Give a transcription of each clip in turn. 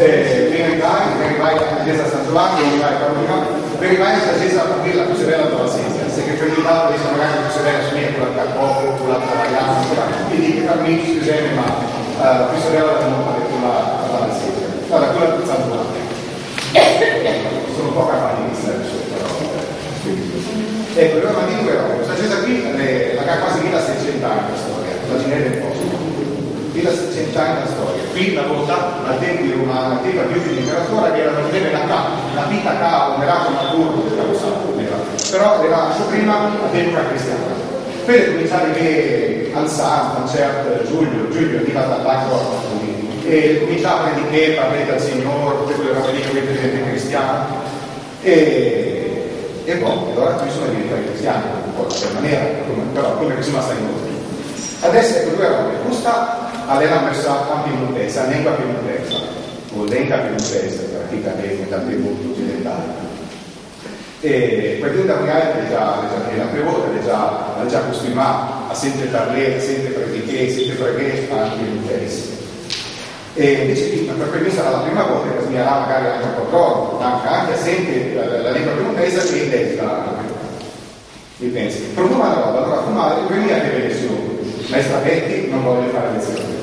Venivai alla chiesa San Giovanni, venivai a Carolina, venivai alla chiesa la più severa della Sicilia, se che prendeva questa magari più severa su me, quella del Carpo, quella della quindi che per me scusate, ma più severa della Sicilia, guarda, quella del San Giovanni. Sono un po' campanilista adesso, però. Ecco, il Romandino però, questa chiesa qui ha quasi 1600 anni la storia, immaginate un po'. 1600 anni la storia. Qui una volta al tempo romano, al tempo più di l'imperatore, che era la vita qua, non era una curva, però era prima all'epoca cristiana. Poi cominciare a vedere al San, certo, Giulio arriva dall'acqua e cominciava a predicare, parlare dal Signore, tutte quelle robe lì che avete gente cristiana. E boh, allora qui sono diventati cristiani, un po' in maniera, però come che sono stati molti. Adesso ecco due robe, questa era messa a piemontese, a lingua piemontese, o lingua piemontese, praticamente dal Piemonte occidentale. E quindi da magari la prima volta ha già costumato a sempre parlare, sempre predicare, sempre pregare a piemontese. E invece per questo sarà la prima volta che si era magari anche un po' troppo, anche sempre la lingua piemontese e destra. Mi pensi, per una roba, allora fumare, quindi anche lezioni. Maestra Betty non voglio fare lezioni.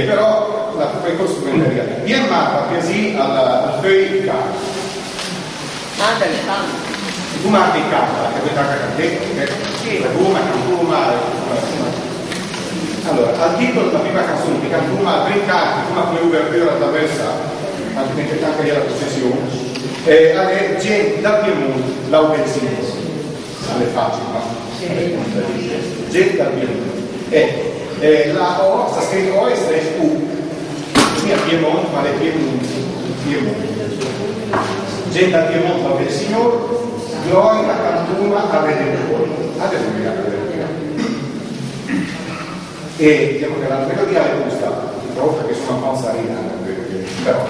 Però la percorso subentraria. Viene fatta così al feuille di carta. Tu marchi in carta, che vedrà che Cantuma. Allora, al titolo della prima canzone di Cantuma, brincati, come come uvertura attraversa, anche la possessione, alle gente da Piemonte, l'Augenzino, alle facili, no? Gente da Piemonte. La O, sta scritto O e sta U, quindi a Piemonte, ma è Piemonte. Gente da Piemonte, l'Augenzino, gloria, Cantuma, a Redentore. Alleluia. E diciamo che la melodia è giusta, proprio perché sono un po' salina, però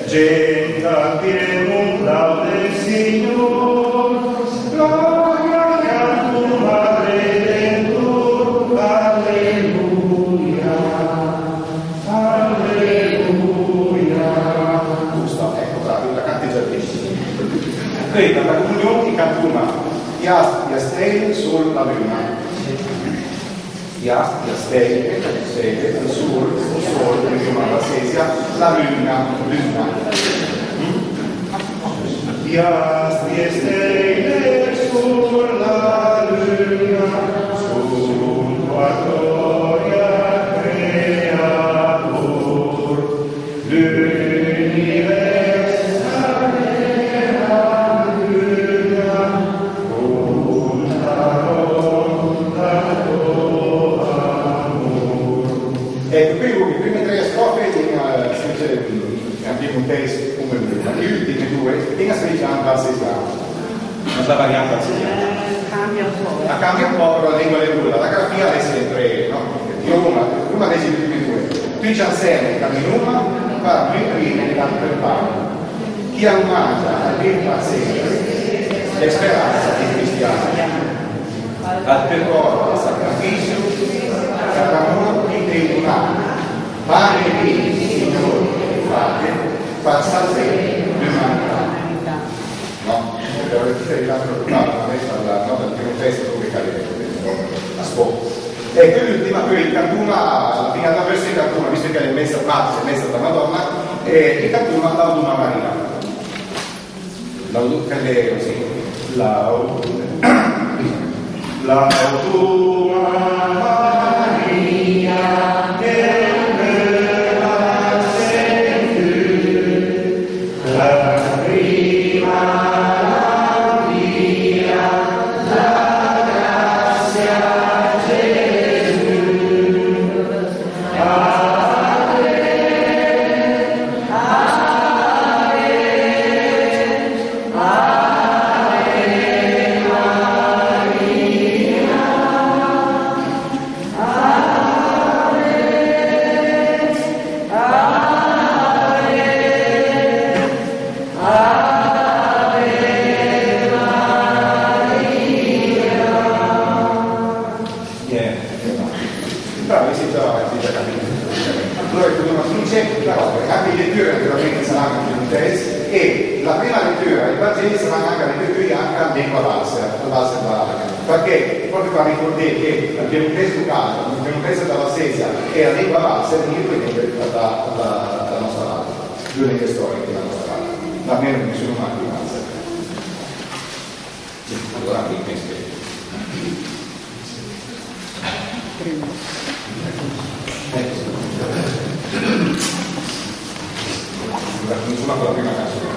Genta Piemonte laude Signor, gloria Cantuma Redentor, alleluia, alleluia. Giusta, ecco, bravo, la canti già benissimo. Poi la comunione di Cantuma, Iastei sul la luna. Iastria, stelle, il sol, la sesia, la luna. Iastria, stelle, sol, la luna, sun gloria creator, l'universo era luna, ecco, qui le prime tre strofe in piemontese come prima, le ultime due in ascoltando al sesiano, non la variante al sesiano. Cambia un po', però la lingua è dura, la grafia è sempre, no? Io una delle ultime due. Qui c'è sempre camminuma, fa prima e l'altro per fare. Chi ha mangia, arriva sempre, è speranza di cristiani. Al percorso, al sacrificio, per amore di tribunale, pane di Signore, fate, fa salvare l'umanità. No? Per aver arrivato dal primo testo dove cadete, a scuola. E poi l'ultima, poi il Cantuma, la fine della versione di Cantuma, visto che è messa parte, è messa da Madonna, il Cantuma Lauduma Maria. Lauduma Maria, che la senti, la prima, la via, la grazia, Gesù. però anche le letture naturalmente saranno anche un test, e la prima lettura i Vangeli saranno anche letture anche a lingua base, perché proprio per ricordare che abbiamo preso Luca, abbiamo preso dalla Stessa e la lingua base viene dalla nostra parte, l'unica storia della nostra parte, ma almeno nessuno mai di base. Allora mi penso nessuna con la prima canzone.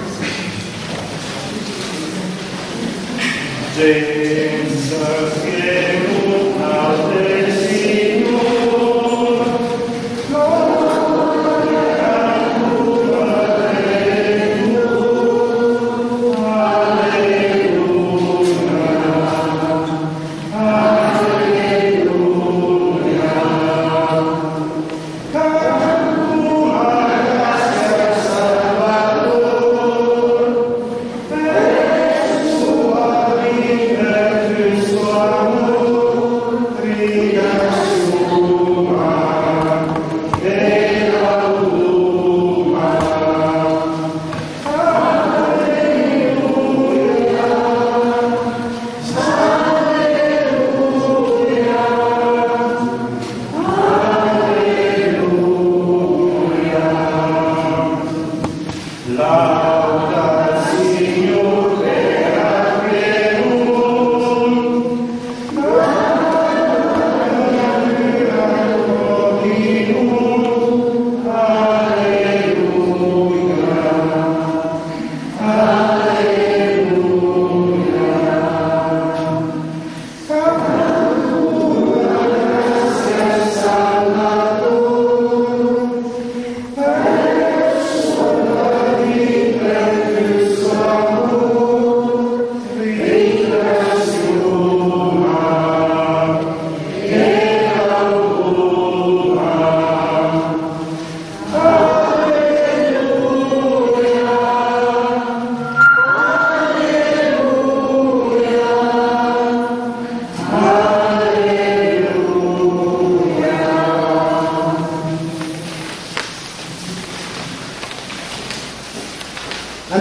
Senza che una del Signore,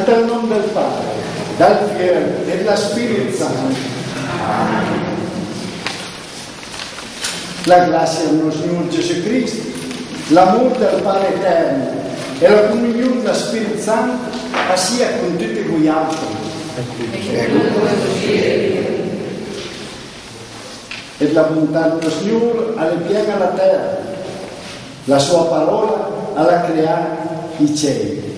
Nel nome del Padre, del Figlio e dello Spirito Santo. La grazia del nostro Signore Gesù Cristo, l'amore del Padre Eterno e la comunione dello Spirito Santo sia con tutti voi altri. E la bontà del Signore alla piena la terra, la sua parola alla creare i cieli.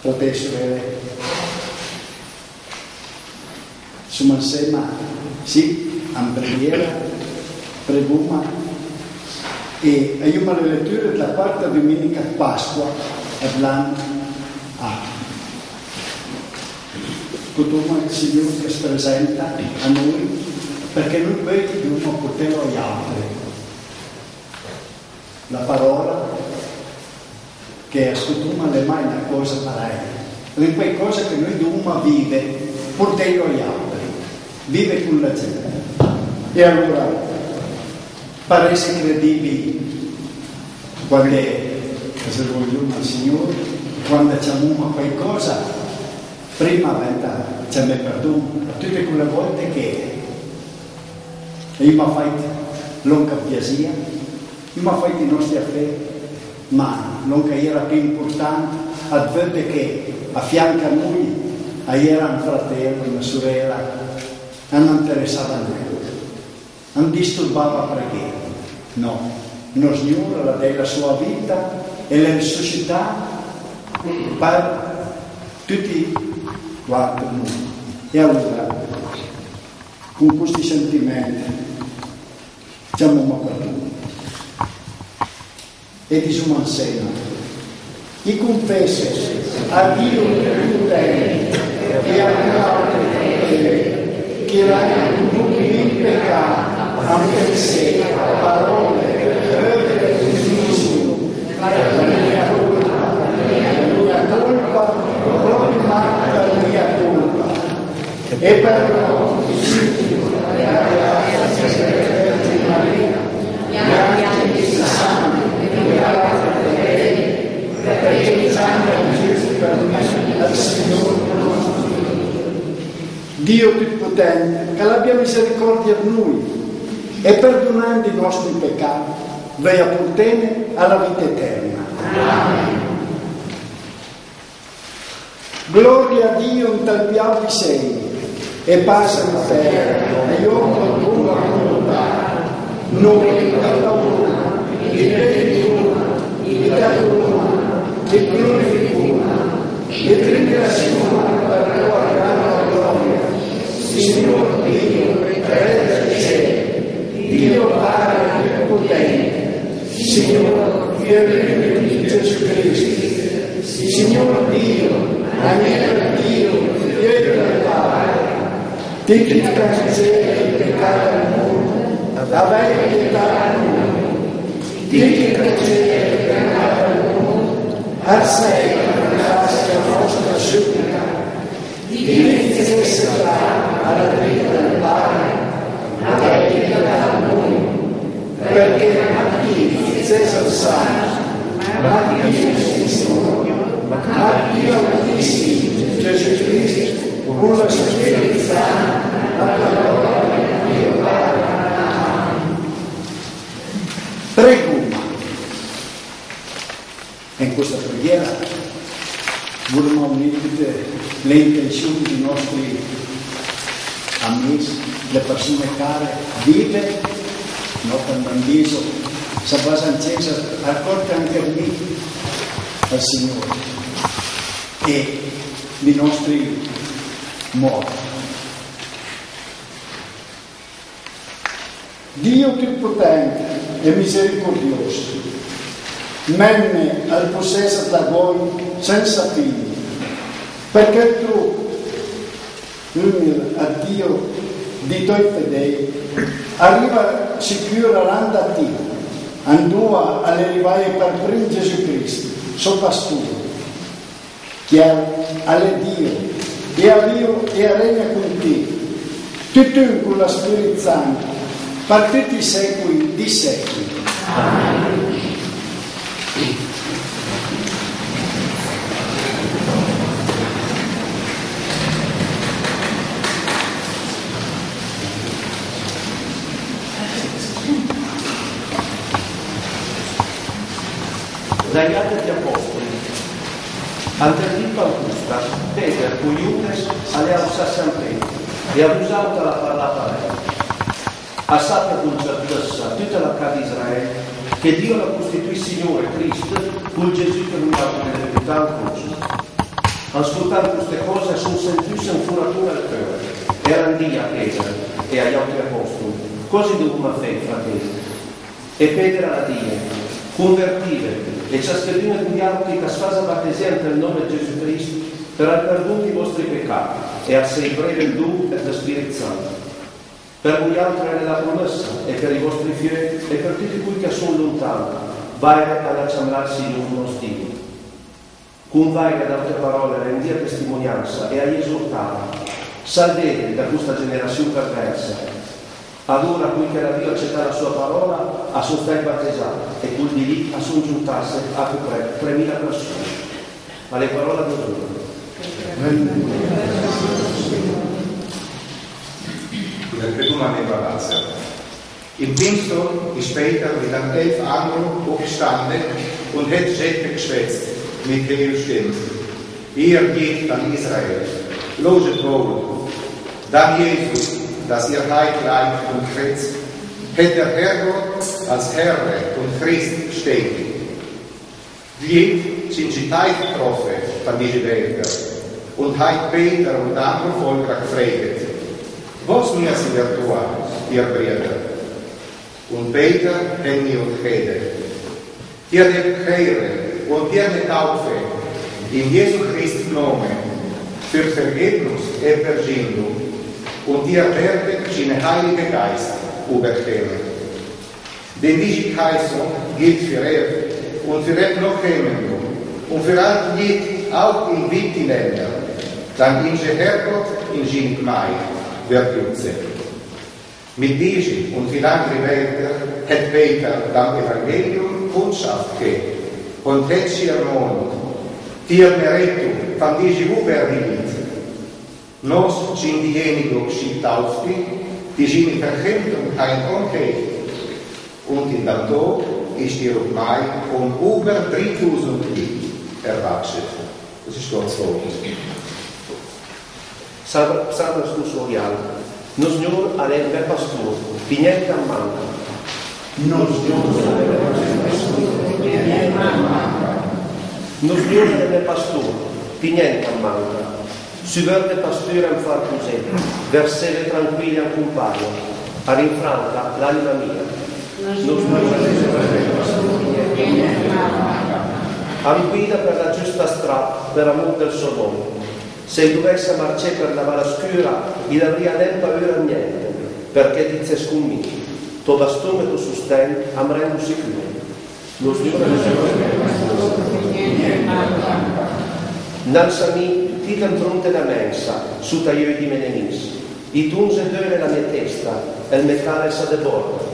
Fratelli e sorelle, siamo insieme, sì, in preghiera, preguma, e aiutiamo le letture della quarta domenica di Pasqua e l'anno A. Tutto il Signore che si presenta a noi, perché noi poi dobbiamo poterlo agli altri. La parola che ascoltiamo non è mai una cosa pareil, è quelle cose che noi dobbiamo vivere, portarlo agli altri, vive con la gente. E allora, pare essere credibili quando se vogliamo al Signore, quando facciamo qualcosa, prima ci abbiamo perduto tutte quelle volte che io mi ho fatto lunga piacere, io mi ho fatto i nostri affari, ma non che era più importante al vedere che a fianco a noi era un fratello, una sorella, non interessava a noi, non disturbava perché no, il Signore la dà la sua vita e la risuscità per tutti quanti noi. E allora con questi sentimenti siamo perduti. E diciamo insieme, chi confessa a Dio prudente e a che la non in peccato, anche se parole, œuvre e giudizio, la mia colpa, proprio la mia colpa, e per noi, la grazia della Vergine Maria, gli angeli santi, potente, che abbia misericordia di noi e perdonando i nostri peccati, vai a portare alla vita eterna. Amen. Gloria a Dio in tal piavi sei, e pace in terra, e io con tua volontà, noi alla una, il bene una, il dato una, il gloria una, e ringraziamo per la tua grande gloria, Signor Dio, Re del cielo, Dio Padre potente, Signor Figlio di Gesù Cristo, Signor Dio, Agnello Dio, Figlio del Padre, ti cancella il peccato del mondo, avrai pietà di noi, ti cancella il peccato del mondo, assai la grazia nostra supplica, ti necessità alla vita del Padre, alla vita da noi, perché a chi Cesare Santo, ma Dio Signore, ma Dio Altissimo, Gesù Cristo, con la Spirito Santo, la parola di Dio Padre. Prego, in questa preghiera vogliamo unire le intenzioni dei nostri amici, le persone care, vive, non condiviso, Sabba Sanchez, accorta anche a me, al Signore, e dei nostri morti. Dio Onnipotente e misericordioso, menne al possesso da voi senza fine, perché tu, umile a Dio di tuoi fedeli, arriva sicuro a te, andò all'arrivare per primo Gesù Cristo, suo pastore, che alle Dio e a Dio e a regna con te, tu con la Spirito Santo, per tutti i secoli di secoli. Amen. Dagli Atti agli Apostoli, all'Antico Augusta, Peter, con Iudes, aveva usato sempre e ha usato la parlata lei. Ha saputo concertarsi tutta la casa di Israele che Dio la costituì Signore Cristo con Gesù che non ha nell'età al croce. Ascoltando queste cose sono sentito un furatura al cuore e rendì a Peter e agli altri apostoli così doveva fare, fratelli. E Peter alla Dio convertive e ciascuno di altri che sfasa battesente nel nome di Gesù Cristo per il perdono dei vostri peccati e a sei breve il dono dello Spirito Santo. Per voi altri è la promessa e per i vostri figli e per tutti quelli che sono lontani, vai ad accamlarsi in uno Dio. Con vai ad altre parole rendia testimonianza e a esortare, salvete da questa generazione perversa. Ad ora qui che la Dio accetta la sua parola, a sono stati battezzati e quel di lì a sono giuntasse a più 3.000 persone. Ma le parole di Dio. Perché tu non hai parlato. Im Pinster ist Peter mit einem 11 anderen aufgestanden und hat Schätze geschwätzt mit der Stimme. Ihr geht an Israel, loset wohl, dann Jesus, dass ihr Heilleid und Christ, hat der Herrgott als Herr und Christ bestätigt. Wir sind die Zeit getroffen von diesen Wälder und hat Peter und andere Volker gefragt, was müssen wir tun, ihr Brüder? Und Peter hat mir geredet. Ihr habt Kehren und ihr habt Taufe in Jesu Christi Namen für Vergebnis und Vergebung und ihr werdet den Heiligen Geist übergeben. Denn diese Heilung gilt für und für noch Kommende und für all die auch in weiten Ländern, dann in der Herrgott in seine Gemeinde wird Jutze. Mit diesen und vielen anderen Wörtern hat Peter das Evangelium Kundschaft gegeben und hat sie ermahnt, die Errettung von diesem Überwind Nos sind diejenigen, die tauften, die sind Verkündigung ein Onkel. Und in dem Tag ist die Mai über 3000 erwachsen. Das ist Gottes Wort. Salve stu sorial. Nos Signore aveva pastor, pignetta a manca. Nos Signore aveva pastor, pignetta a manca. Si verde pasture a far così, versere tranquilli al compagno, a rinfranca l'anima mia. Nos am guida per la giusta strada, per amor del suo nome. Se dovesse marciare per la vala scura, il avria nem paura niente, perché dice scummi, tuo bastone e tuo sostegno amremo sicuro. Lo Signore Nansami, dite in fronte da mensa, su taglioi di menemis. I tunze dove la mia testa, e il meccane sa de borda.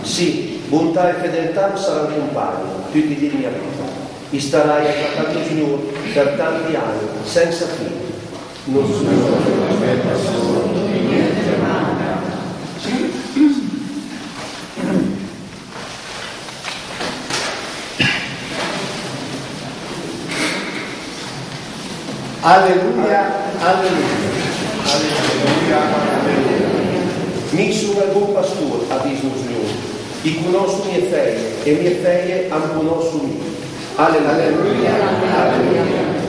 Sì, bontà e fedeltà saranno compagni, tutti di mia vita. E starai attaccato al Signore per tanti anni, senza fine. Alleluia, alleluia. Alleluia, alleluia. Mi sono il buon pastore, ha detto il Signore. I conosco mie figlie, e mie figlie hanno conosciuto me. Alleluia, alleluia.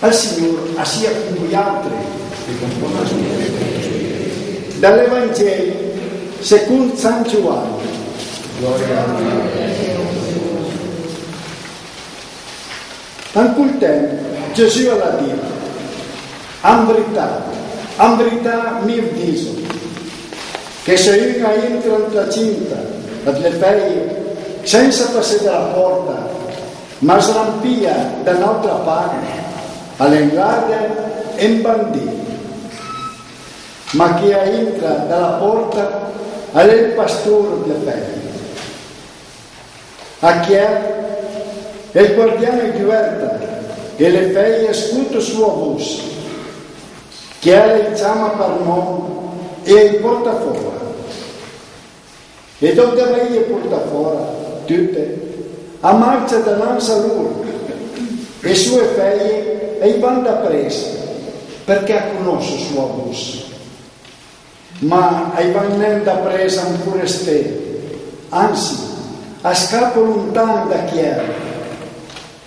Al Signore, sia con gli altri. Dall'Evangelo, secondo San Giovanni. Gloria a Dio. In quel tempo Gesù ha detto, in verità mi dico, che se uno entra nella cinta, le figlie, senza passare dalla porta, ma srampia da un'altra parte, all'entrata è un bandito. Ma chi entra dalla porta è il pastore delle figlie. A chi è il guardiano di guarda e le figlie ascoltano sua voce. Chi le chiama per nome e porta fuori. E dopo lei porta fuori tutte, a marcia davanti a loro. E sue figlie e vanno prese perché conosce sua voce. Ma ai vanno da presa ancora stelle, anzi, a scappo lontano da chi è,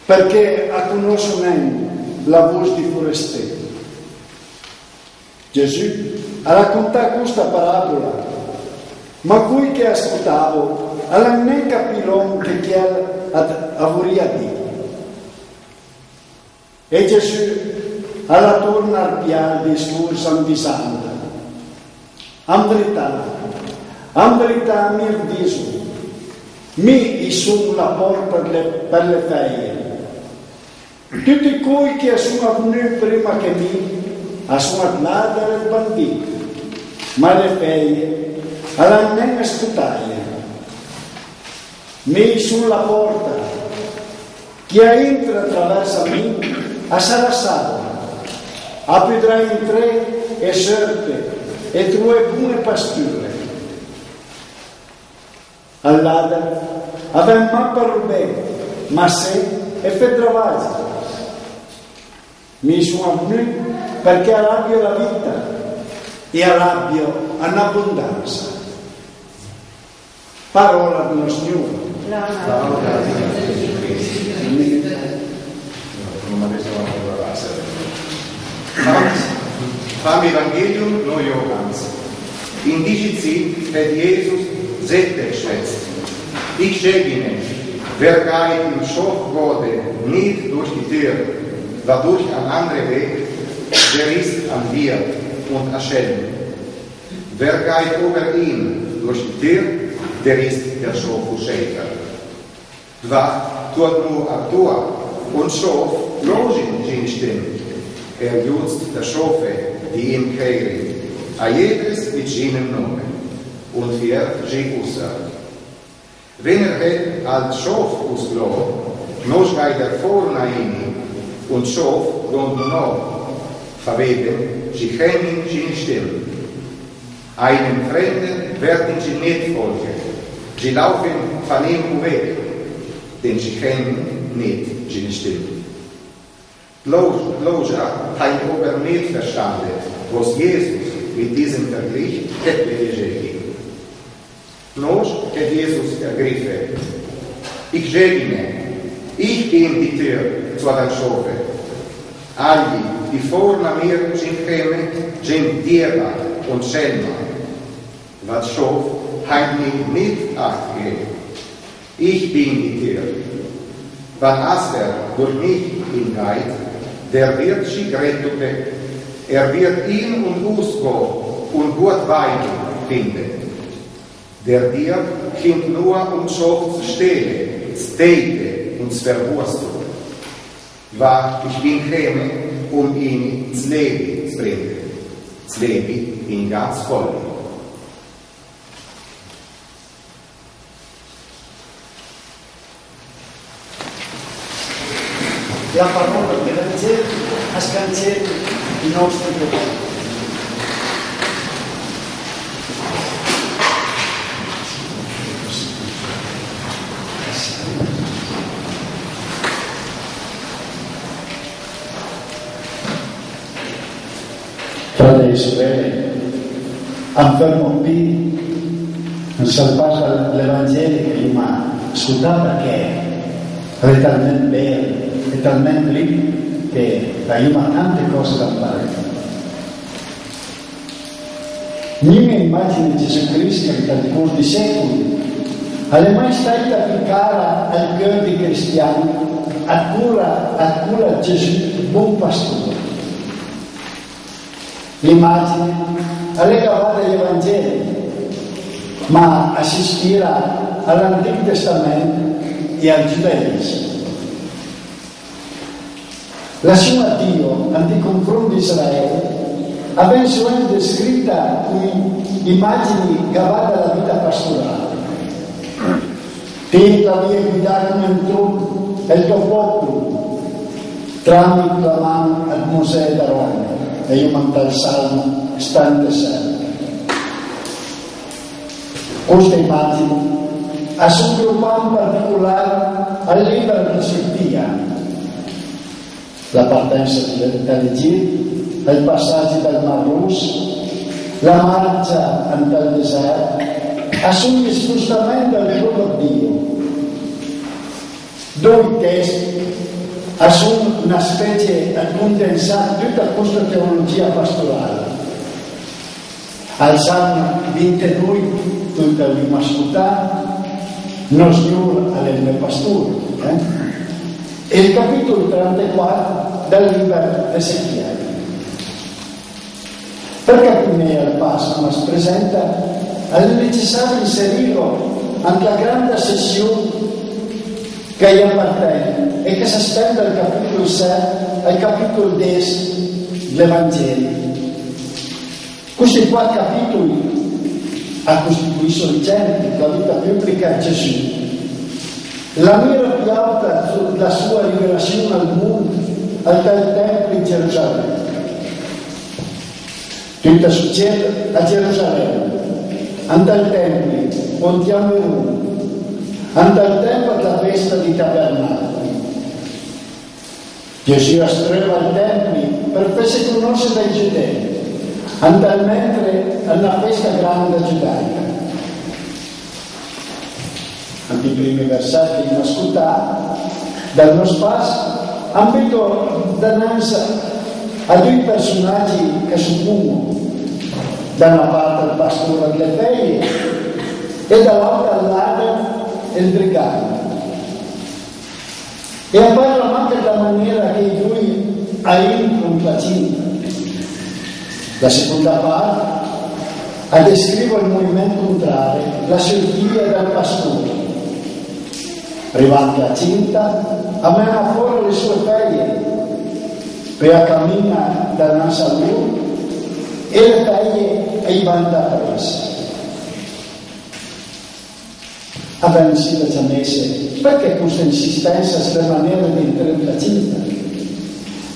perché conosce la voce di forestiero. Gesù ha raccontato questa parabola, ma quelli che ascoltavo non ne capirono che chi aveva detto. E Gesù alla torna al piano discorso dicendo, in verità mi dico, mi sono la porta per le figlie. Tutti quelli che sono venuti prima che mi sono andati al bandito, ma le figlie non ascoltato. Mi sono la porta, chi entra attraverso me sarà salvo, aprirà in tre e serpe e tue buone pasture. Allora, avem mappa rubè, ma se e per travaglia. Mi sono venuto perché arrabbio la vita e arrabbio un'abbondanza. Parola dello Signore. Vom Evangelium nach Johannes. In dieser Zeit hat Jesus Sätze geschwätzt. Ich sage Ihnen, wer geht im Schafworde nicht durch die Tür, war durch einen anderen Weg, der ist ein Wirt und ein Schelm. Wer geht über ihn durch die Tür, der ist der Schafschäfer. Wer tut nur ein Tor und Schaf losen seine Stimme. Jutzt der Schafe, die ihm kehren, a jedes mit seinem Namen, und wir sie aussagt. Wenn het al Schaf uslo, nos gai der vorna ini, und Schaf rond no, verweben, sie kennen sie still. Einem Fremden werden sie nicht folgen. Sie laufen von ihm weg, denn sie kennen nicht sie still. Loja hat aber nicht verstanden, was Jesus mit diesem Vergleich hätte gegeben. Nos hat Jesus ergriffen. Ich sage Ihnen, ich bin die Tür zu der Schafe. Alle, die vor mir sind gekommen, sind Dieber und Schelmer. Was Schaf hat mich nicht acht gegeben. Ich bin die Tür. Wenn Aster durch mich hingeht, der wird sich retten. Er wird ihn und uns gehen und gut weiden finden. Der Dieb kommt nur, um Schaf zu stehlen, zu töten und zu verwursteln. Weil ich bin gekommen, um ihn ins Leben zu bringen. Das Leben in ganz voll. La parola ha scansiato i nostri peccati. Fratelli e sorelle, affermo qui non salvare l'Evangelo che mi ha ascoltato perché è talmente bello, è talmente ricco che aiuta tante cose da fare. Mia immagine di Gesù Cristo che dal corso di secoli è mai stata applicata al cuore dei cristiani a cura Gesù, buon pastore. L'immagine è legata agli Evangeli, ma si ispira all'Antico Testamento e al Giudaismo. La sua Dio, nei confronti di Israele, ha ben sicuramente descritta con immagini gravate alla vita pastorale. Ti la via guidare come un trucco e il tuo popolo, tramite la mano a Mosè ed Aarone. E io mando il Salmo stante sempre. Questa immagine ha sviluppato in particolare al libro di Sofia, la partenza dall'Egitto, il passaggio dal Mar Rosso, la marcia nel deserto, assume spostamento al loro Dio. Due testi assume una specie di condensare tutta questa teologia pastorale. Al Salmo 22, tutta l'ima ascoltata, non Signore è il mio pastore. E il capitolo 34 dal libro di Ezechiele. Perché prima al passo ma si presenta, è necessario inserirlo anche la grande sessione che gli appartiene e che si estende dal capitolo 6 al capitolo 10 dell'Evangelo. Questi 4 capitoli costituiscono il centro della vita pubblica di Gesù. La mira più alta della sua rivelazione al mondo è dal Tempio in Gerusalemme. Tutto succede a Gerusalemme, ante il Tempio, contiamo il mondo. Ante il tempo della festa di Tabernacoli. Gesù astreva il Tempio per farsi conoscere dai giudei, mentre è una festa grande giudaica. Anche i primi versetti che abbiamo ascoltato dal nostro passo ambito davanti a due personaggi che suppongono da una parte il pastore delle figlie e dall'altra lato il brigante. E parla anche della maniera che lui aiutano la cinta. La seconda parte descrive il movimento contrario, la sortita del pastore. Arrivando alla cinta, ammena fuori le sue figlie, per camminare davanti a lui e le figlie e i vanno da presa. aveva sido già messe, perché questa insistenza sulla maniera di entrare la cinta?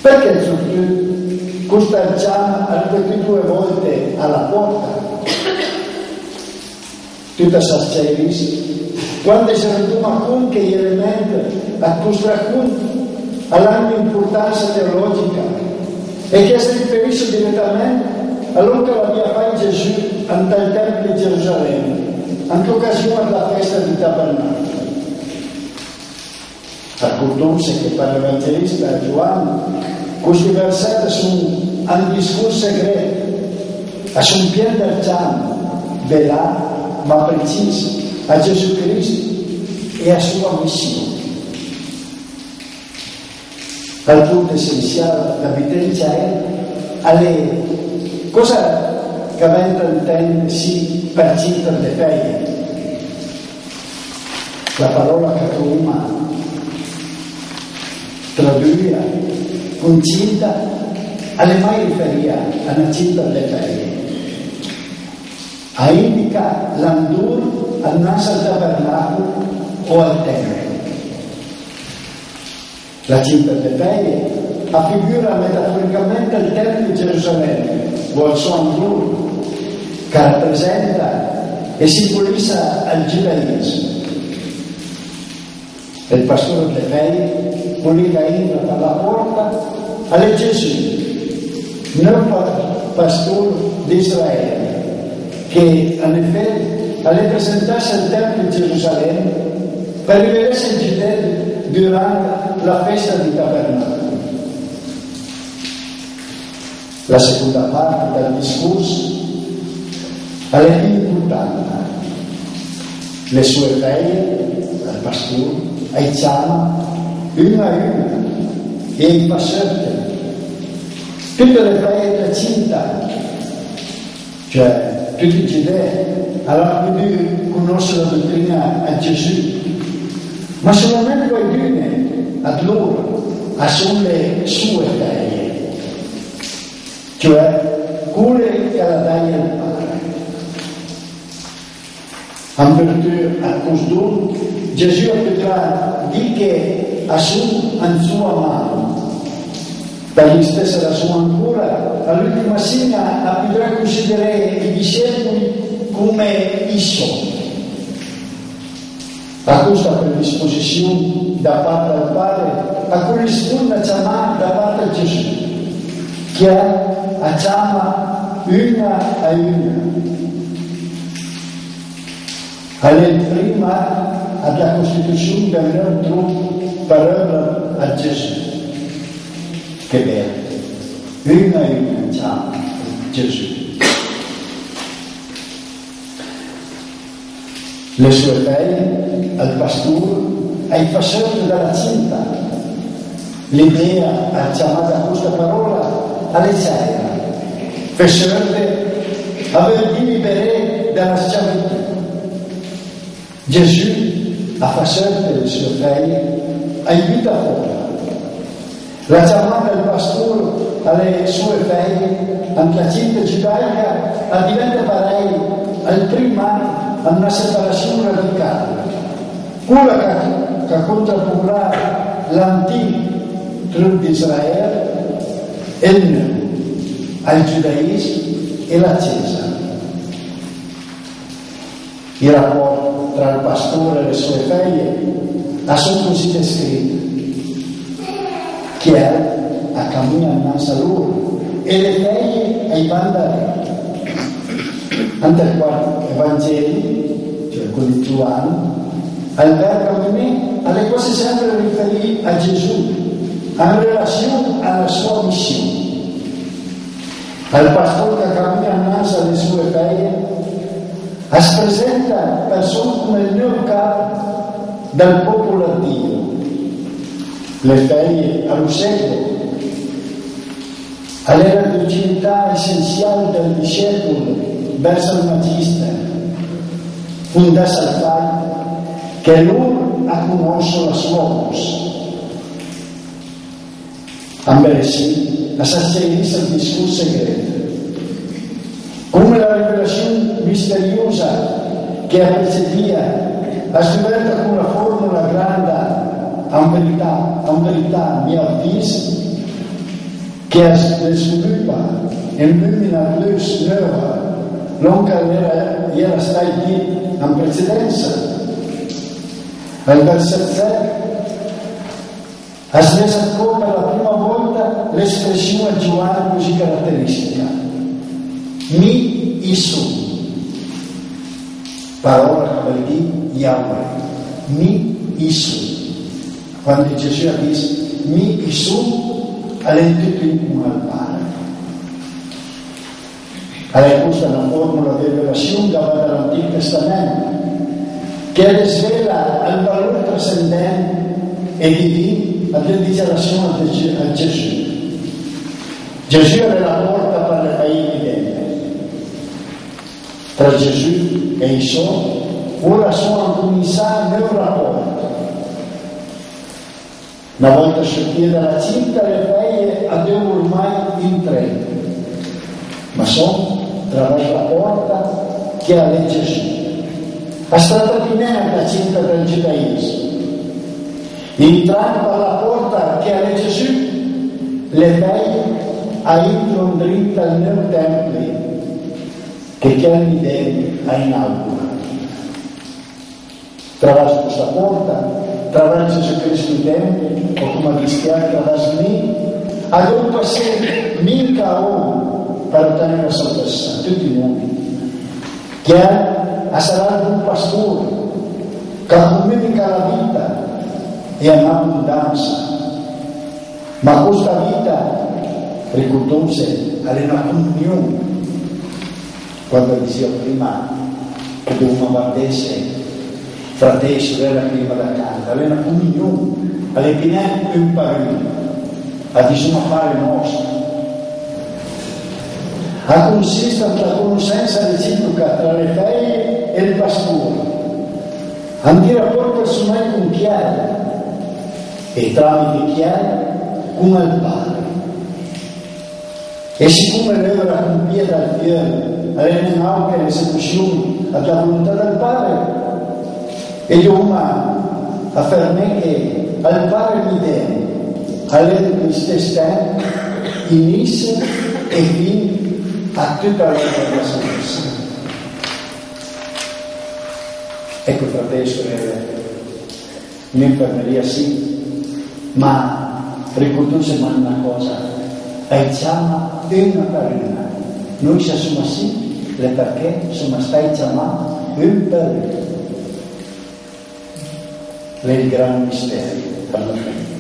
Perché questa già alcune 2 volte alla porta? Tutta sarceris, quando si raggiunge anche gli elementi a questa all'anno importanza teologica e che si riferisce direttamente all'ora che aveva fatto Gesù al Tempio di Gerusalemme, anche occasione della festa di Tabernacolo. Raccontonse che per l'Evangelista Giovanni questi versetti sono un discorso segreto, sono pieni del ciano, velato, ma preciso, a Gesù Cristo e a sua missione. Al punto essenziale la evidenza è alle cosa che vengono intende sì per cinta le fede. La parola che Roma traduce con cinta alle mai riferia alla cinta le fede. A indica l'andur al naso al tabernacolo o al tempio. La cinta delle fede affigura metaforicamente il Tempio di Gerusalemme o al suo andur, che rappresenta e simbolizza il giudaismo. Il pastore delle fede, colui che entra per la porta, è Gesù, non pastore di Israele, che in effetti alle presentarsi al Tempio di Gerusalemme per rivelarsi in Giudea durante la festa di Tabernacolo. La seconda parte del discorso è più importante. Le sue figlie, al pastore, ai ciami, una a una, e ai passanti. Tutte le figlie della cinta, cioè tutti i giudei, hanno potuto conoscere la dottrina a Gesù, ma solamente qualcuno ad loro sono le sue figlie, cioè quelle che la dai al Padre. In virtù a questo, Gesù potrà dire che assume in sua mano. Per la stessa ragione ancora, all'ultima cena potrà considerare i discepoli come i suoi. A questa predisposizione da parte del Padre, a corrisponde a chiamare da parte di Gesù, che a chiama una a una. Alle prima alla costituzione del nuovo parola a Gesù. Che bello! Una a una chiama Gesù. Le sue figlie, al pastore, ai passanti della cinta. L'idea ha chiamato a questa parola alle cera, facendo aver di liberare dalla schiavitù. Gesù ha fatto le sue figlie aiuta fuori. La chiamata del pastore alle sue figlie, anche la cinta giudaica, diventa pari al primo anno a una separazione radicale, quella che contrapporrà l'antico trono di Israele e il nuovo, al giudaismo e la Chiesa. Il rapporto tra il pastore e le sue figlie sono così descritti, che a cammino innanzi a loro e le figlie ai bandari. Ante il quarto Evangeli, cioè quelli di Giovanni, al verbo di me, alle cose sempre riferite a Gesù, in relazione alla sua missione. Al pastore che cammina innanzi alle sue figlie, si presenta persone come il nuovo capo del popolo di Dio. Le figlie allo seguono. All'era l'utilità essenziale del discepolo verso il magistero, fondasse al fatto che lui ha conosciuto la sua voce. Ambere sì, la sacerdotessa il discorso segreto, come la rivelazione misteriosa che precedia scoperto una formula grande en verità mi avvisi, che sviluppa e illumina la luce nuova, non che era stato detto in precedenza. Al versetto 7 es ancora per la prima volta l'espressione Giovanni così caratteristica. Mi e su. Parola che vuol dire Yahweh. Mi e su. Quando Gesù ha detto mi e su, è tutto in uno al Padre. Allora questa è una formula di rivelazione che va dall'Antico Testamento, che svela il valore trascendente e divino della dichiarazione a Gesù. Gesù è la porta per le paesi dentro. Tra Gesù e i suoi, ora sono cominciati un rapporto. Una volta usciti dalla cinta, le feie abbiamo ormai in tre, ma sono attraverso la porta che ha le Gesù. È stata prima la cinta del giudaismo. Entrando per la porta che ha le Gesù, le feie entrano dritta nel tempio che anni dentro ha inaugurato. Attraverso questa porta, attraverso Gesù Cristo tempio, o come cristiani attraverso me, abbiamo passato mica uomo per ottenere la salvezza, tutti noi. Che sarà un pastore, che comunica la vita e in abbondanza. Ma questa vita, ricordandosi, è una comunione. Quando dicevo prima che dobbiamo guardarsi fratelli e sorelle prima da casa, è una comunione, è piena un parere, a bisogna fare nostro. A consiste nella conoscenza reciproca tra le ferie e il pastore, anche il rapporto personale con Chiara e tramite Chiara con il Padre. E siccome lei era compieta dal fiore, aveva anche l'esecuzione alla volontà del Padre, e io affermai che al Padre mi deve, all'era di stesso tempo, inizio e fine a tutta la vita stessa. Ecco, fratelli e sorelle, un'infermeria sì, ma ricordandosi una cosa, chiama una carina. Noi siamo sì, perché siamo stati chiamati un per il gran mistero per la fede.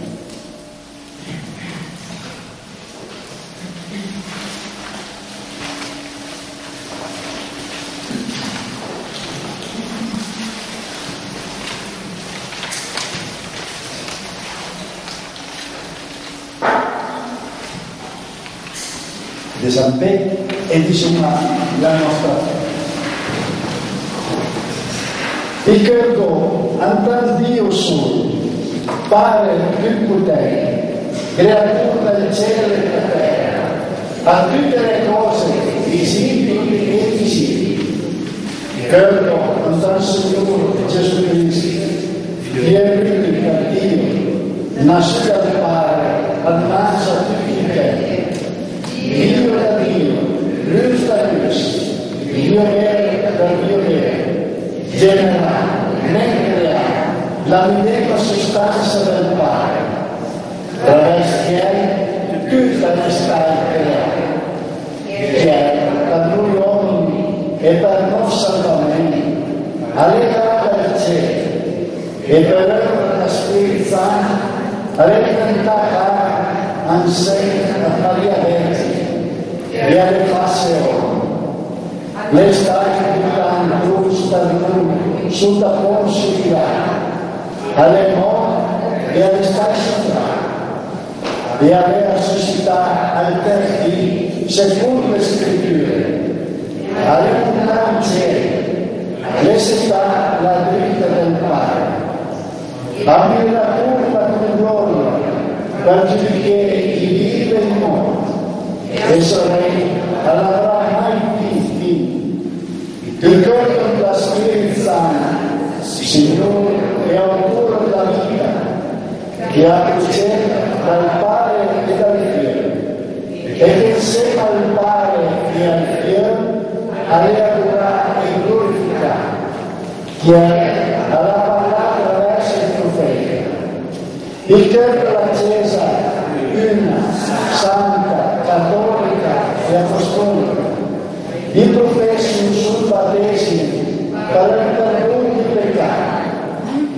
Di San Pedro e di la nostra fede. Il credo antal Dio solo, Padre più potente, creatura del cielo e della terra, a tutte le cose visibili e invisibili. Credo antal Signore Gesù Cristo, figlio di Dio, nascito dal Padre, adnato a tutti i tempi. Dio da Dio, luz da luz, Dio vero da Dio vero, generale, non creato, la medesima sostanza del Padre, attraverso che tutta la sta creata, che è per noi uomini e per il nostro salvamento, allegato al cielo e per la Spirito Santo, allegato a Maria Vergine e alle facce oro. Lei sta diventando giusta di lui, sulla possibilità, alle morte e alle stagioni, e aveva suscitato al terzo, secondo le scritture, alle montagne, le sta la dritta del Padre, a la curva di gloria, per giudicare chi vive e muore, e sorelle non avrà mai fine. Ricordo la Spirito Santo, Signore è autore della vita, che ha procede dal Padre e dal Figlio, e che insieme al Padre e al Figlio allegra e glorifica, che ha parlato attraverso il profeta. Il Chiesa della Chiesa, una, santa, cattolica e apostolica, i professi sul battesimo per il perdono di peccati,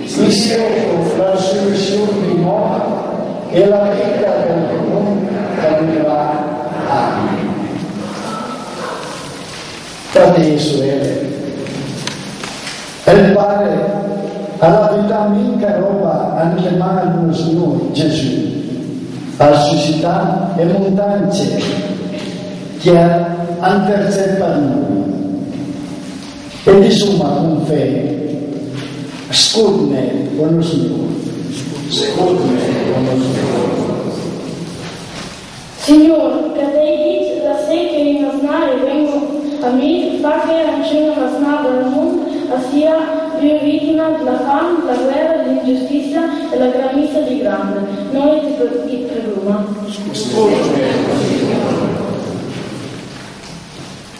il seguito la risurrezione di morte e la vita del mondo capirà. Amen. Fratelli e sorelle, il Padre ha vita mica roba anche mai lo Signore Gesù, ha suscitato e montagne che ha intercettato noi. E insomma con fede, scudne con lo Signore. Scudne con lo Signore. Signor, che lei dice da sé che i nostri vengono a me, fa che la cena del mondo sia più vittima della fame, della guerra, dell'ingiustizia e la gravità di grande. Noi ti preghiamo.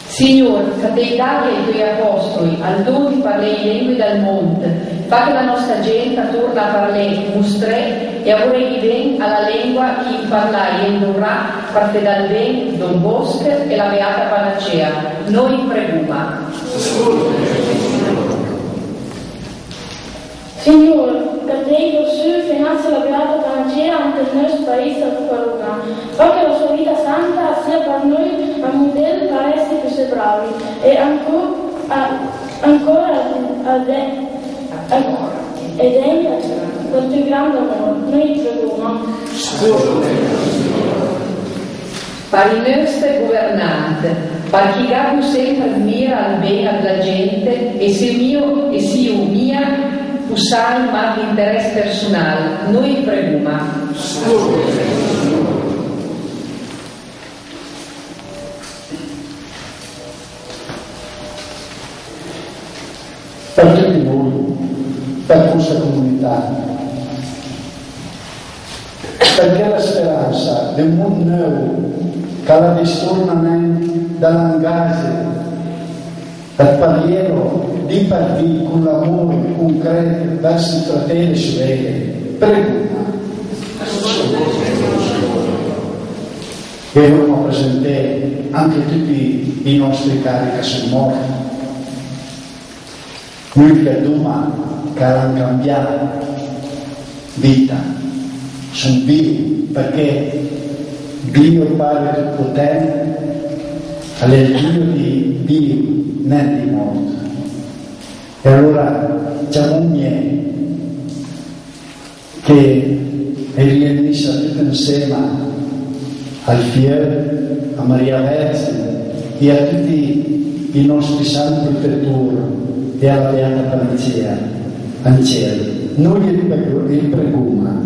Signore, che dei dati ai tuoi apostoli, al dono di parlare in lingue dal monte, fa che la nostra gente torna a parlare mustre e a vorrei ben alla lingua chi parlare e indurrà parte dal ben, Don Bosco e la beata panacea. Noi preguma. Signore, che dei Gesù finanzia la beata panacea ante il nostro paese a Cucaruna, fa che la sua vita santa sia per noi un modello per essere più bravi e ancora ed è per il tuo grande amore. Noi preghiamo. Per i nostri governanti, per chi più sempre mira al bene della gente e se mio e sia mia, usai ma di interesse personale, noi preghiamo. Per tutti noi, per questa comunità, perché la speranza di un mondo nuovo che la distorna dall'angase per parliero di partire con l'amore concreto verso i fratelli e sorelle. Prego. E vogliamo presentare anche tutti i nostri cari che sono morti. Noi che domani che hanno cambiato vita, sono vivi perché Dio Padre Potente è il Dio di vivi, non di morti. E allora diciamo che è riunita tutti insieme al Figlio, a Maria Vergine e a tutti i nostri santi protettori e alla Beata Panacea al cielo. Noi il preghiamo.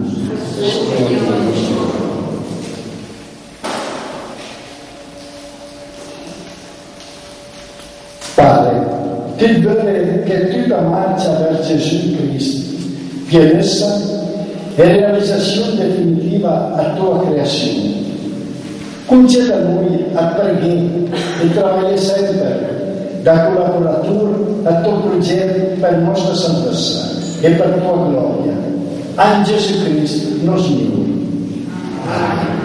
Padre, ti vuole che tu la marcia verso Gesù Cristo pienezza e realizzazione definitiva a tua creazione. Conceda a noi a pregare e lavorare sempre da collaboratore a tuo progetto per nostra salvezza e per tua gloria. A Gesù Cristo, nostro Signore. Amen.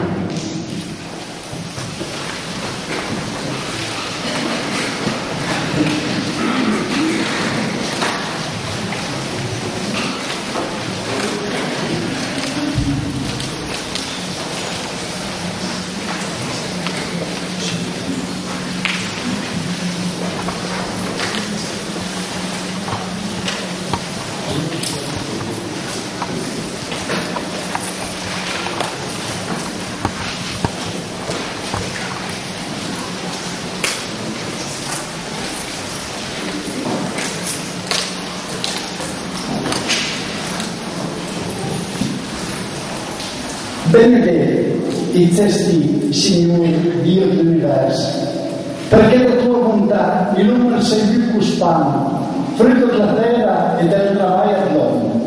Benedetto i testi, Signore, Dio dell'universo, perché la tua bontà illumina sempre più pane, frutto della terra e del lavoro dell'uomo.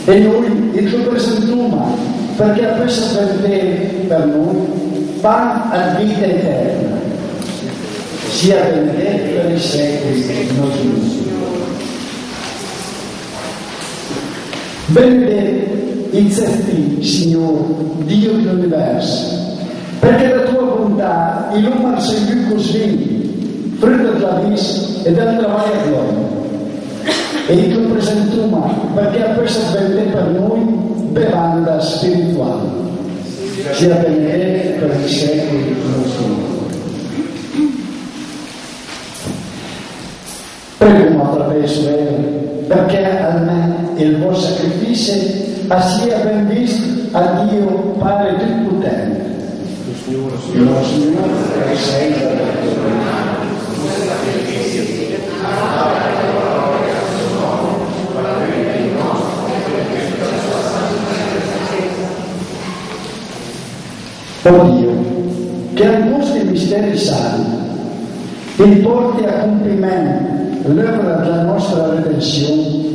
E noi il presentiamo perché a questa vedere per noi pane a vita eterna. Sia benedetto per i secoli nostri. Benedetto in te, Signore, Dio dell'universo, perché la tua bontà illumina sempre così, frutto della vita e del lavoro dell'uomo. E il tuo presentiamo perché a questa benedetto per noi bevanda spirituale. Sia benedetto per i secoli nostri. Prego attraverso lei, perché almeno il vostro sacrificio sia ben visto a Dio Padre Onnipotente. Lo Signore è sempre Oh Dio, che ai vostri misteri santi importi a compimento l'opera della nostra redenzione,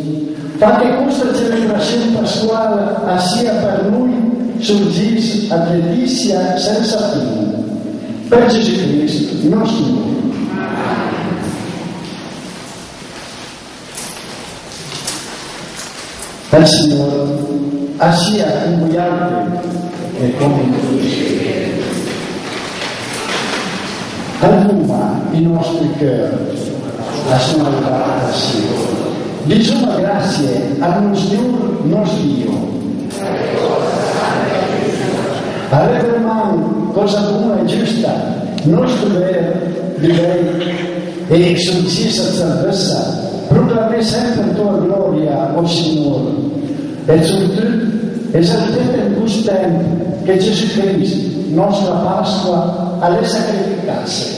fa che questa celebrazione pasquale sia per noi sorgisse a delizia senza fine. Per Gesù Cristo, nostro Signore. Il Signore sia con voi altri e con tutti. Alluma i nostri cuori la sua malvada Signore. Diciamo grazie al Signore nostro Dio. Avete mai cosa buona e giusta, nostro direi, e successa salvezza, proclamare sempre la tua gloria, o Signore, e soprattutto esaltate in questo tempo che Gesù Cristo, nostra Pasqua, ha sacrificato.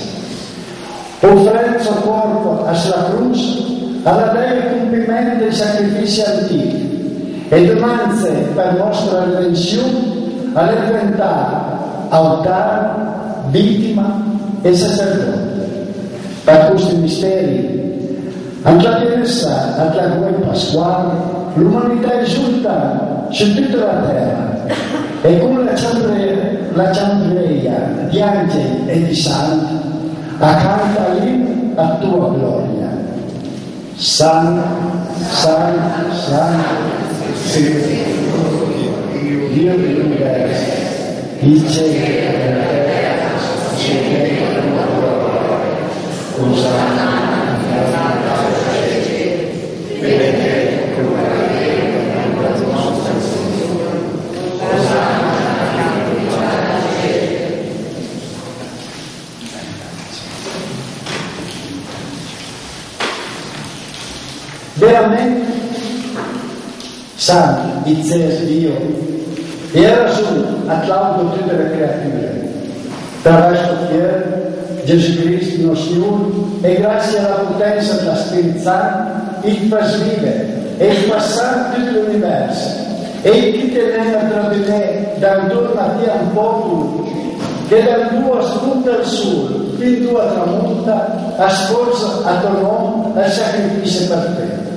Offrendo il suo corpo sulla croce, alla bella compimento dei sacrifici antichi e dinanzi per nostra redenzione alla diventare altare, vittima e sacerdote. Per questi misteri, anche la Chiesa, anche la guerra pasquale, l'umanità esulta su tutta la terra e con la ciambreia di angeli e di santi accanto alla tua gloria. Santo, Santo, Santo, Dio dell'universo, il cielo e la terra, si rendono la gloria. Osanna, benedetto come la nostra Signore. Osanna. Veramente santo, dice Dio, e ha ragione a claudio tutte le creature. Attraverso Gesù Cristo, nostro Signore, e grazie alla potenza della Spirito Santo, il fa vivere e il passare tutto l'universo. E chi te ne tra di me, dal giorno a te un po' che dal tuo spunta il sole, fin tua tramonta, a sforzo a tuo nome, al sacrificio perfetto.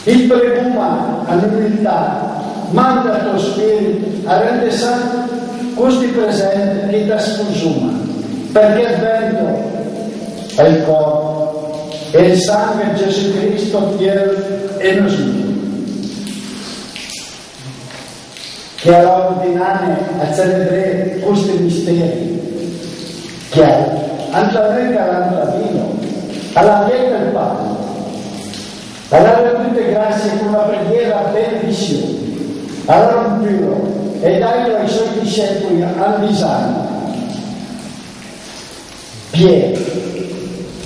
Il preguma all'umiltà, manda il tuo spirito a rendere santo questi presenti che ti sconsuma, perché il vento è il corpo e il sangue di Gesù Cristo pieno e nostro, che ha ordinato a celebrare questi misteri, che anche a me garanta vino, alla pietra del pane. Allora tutte grazie con una preghiera benedizione. Allora un più e dai ai suoi discepoli al disagno. Piedi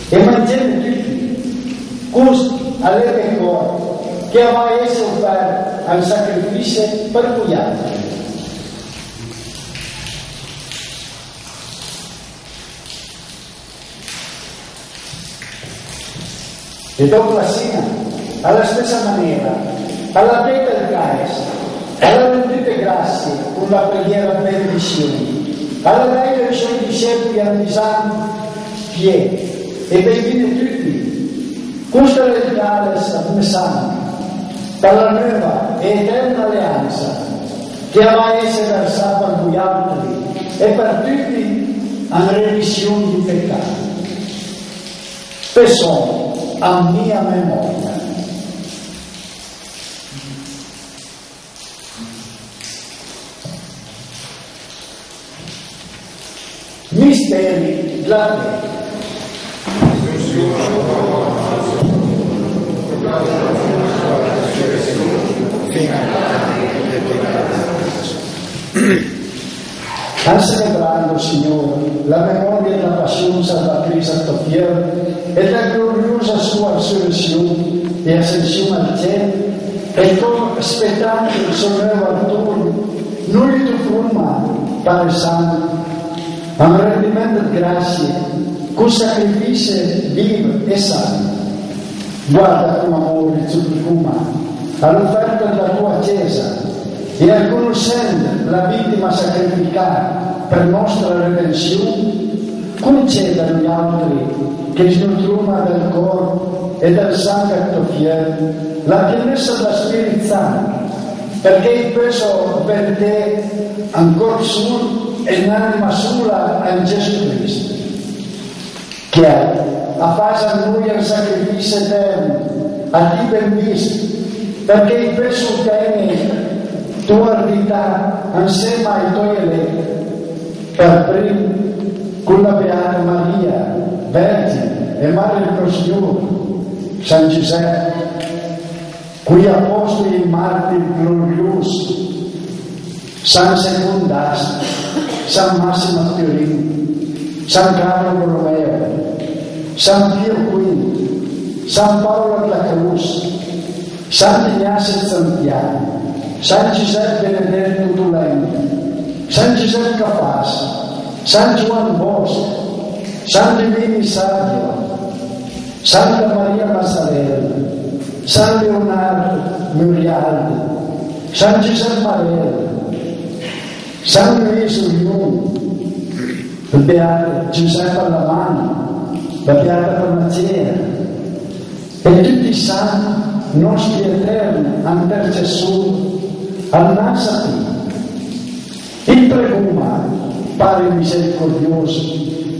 e mangiate tutti, gusti alle cuore che aveva essere offerto al sacrificio per gli altri. E dopo la cena, alla stessa maniera, alla festa del Caes, alla rendite grazie con la preghiera benedizione, alla dai ai suoi discepoli al disagno piedi e benedite tutti Questo è il messaggio per la nuova e eterna alleanza che va a essere versata per voi altri e per tutti a remissione di peccati. Pensò a mia memoria. Misteri della fede. Sta celebrando, Signore, la memoria della passione salvatrice a tuo fiore e la gloriosa sua risurrezione e ascensione al cielo, e come aspettando il suo nuovo ritorno, noi ti formiamo, Padre Santo, a un rendimento di grazie, con sacrificio vivo e santo. Guarda con amore il supplico all'offerta della tua Chiesa e a conoscendo la vittima sacrificata per nostra redenzione, conceda agli altri che si nutrono del corpo e del sangue a tuo fiero la pienezza dello Spirito Santo, perché il peso per te ancora solo e l'anima sola a Gesù Cristo, che a fare a noi il sacrificio eterno, a ti ben visto, perché il peso tiene tua eredità insieme ai tuoi eletti, per primo con la Beata Maria, Vergine e Madre del Signore, San Giuseppe, quegli apostoli e martiri gloriosi, San Secundastro, San Massimo Fiorino, San Carlo Borromeo, San Pio V, San Paolo della Cruz, San Ignazio Santiago, San Giuseppe Benedetto Dolente, San Giuseppe Capace, San Giovanni Bosco, San Divini Savio, Santa Maria Mazzarella, San Leonardo Murialdi, San Giuseppe Marello, San Luigi Unione, il Beato Giuseppe Allamani, la Beata Panacea e tutti i santi nostri eterni intercessori al Nazareno. Il preguma, Padre misericordioso,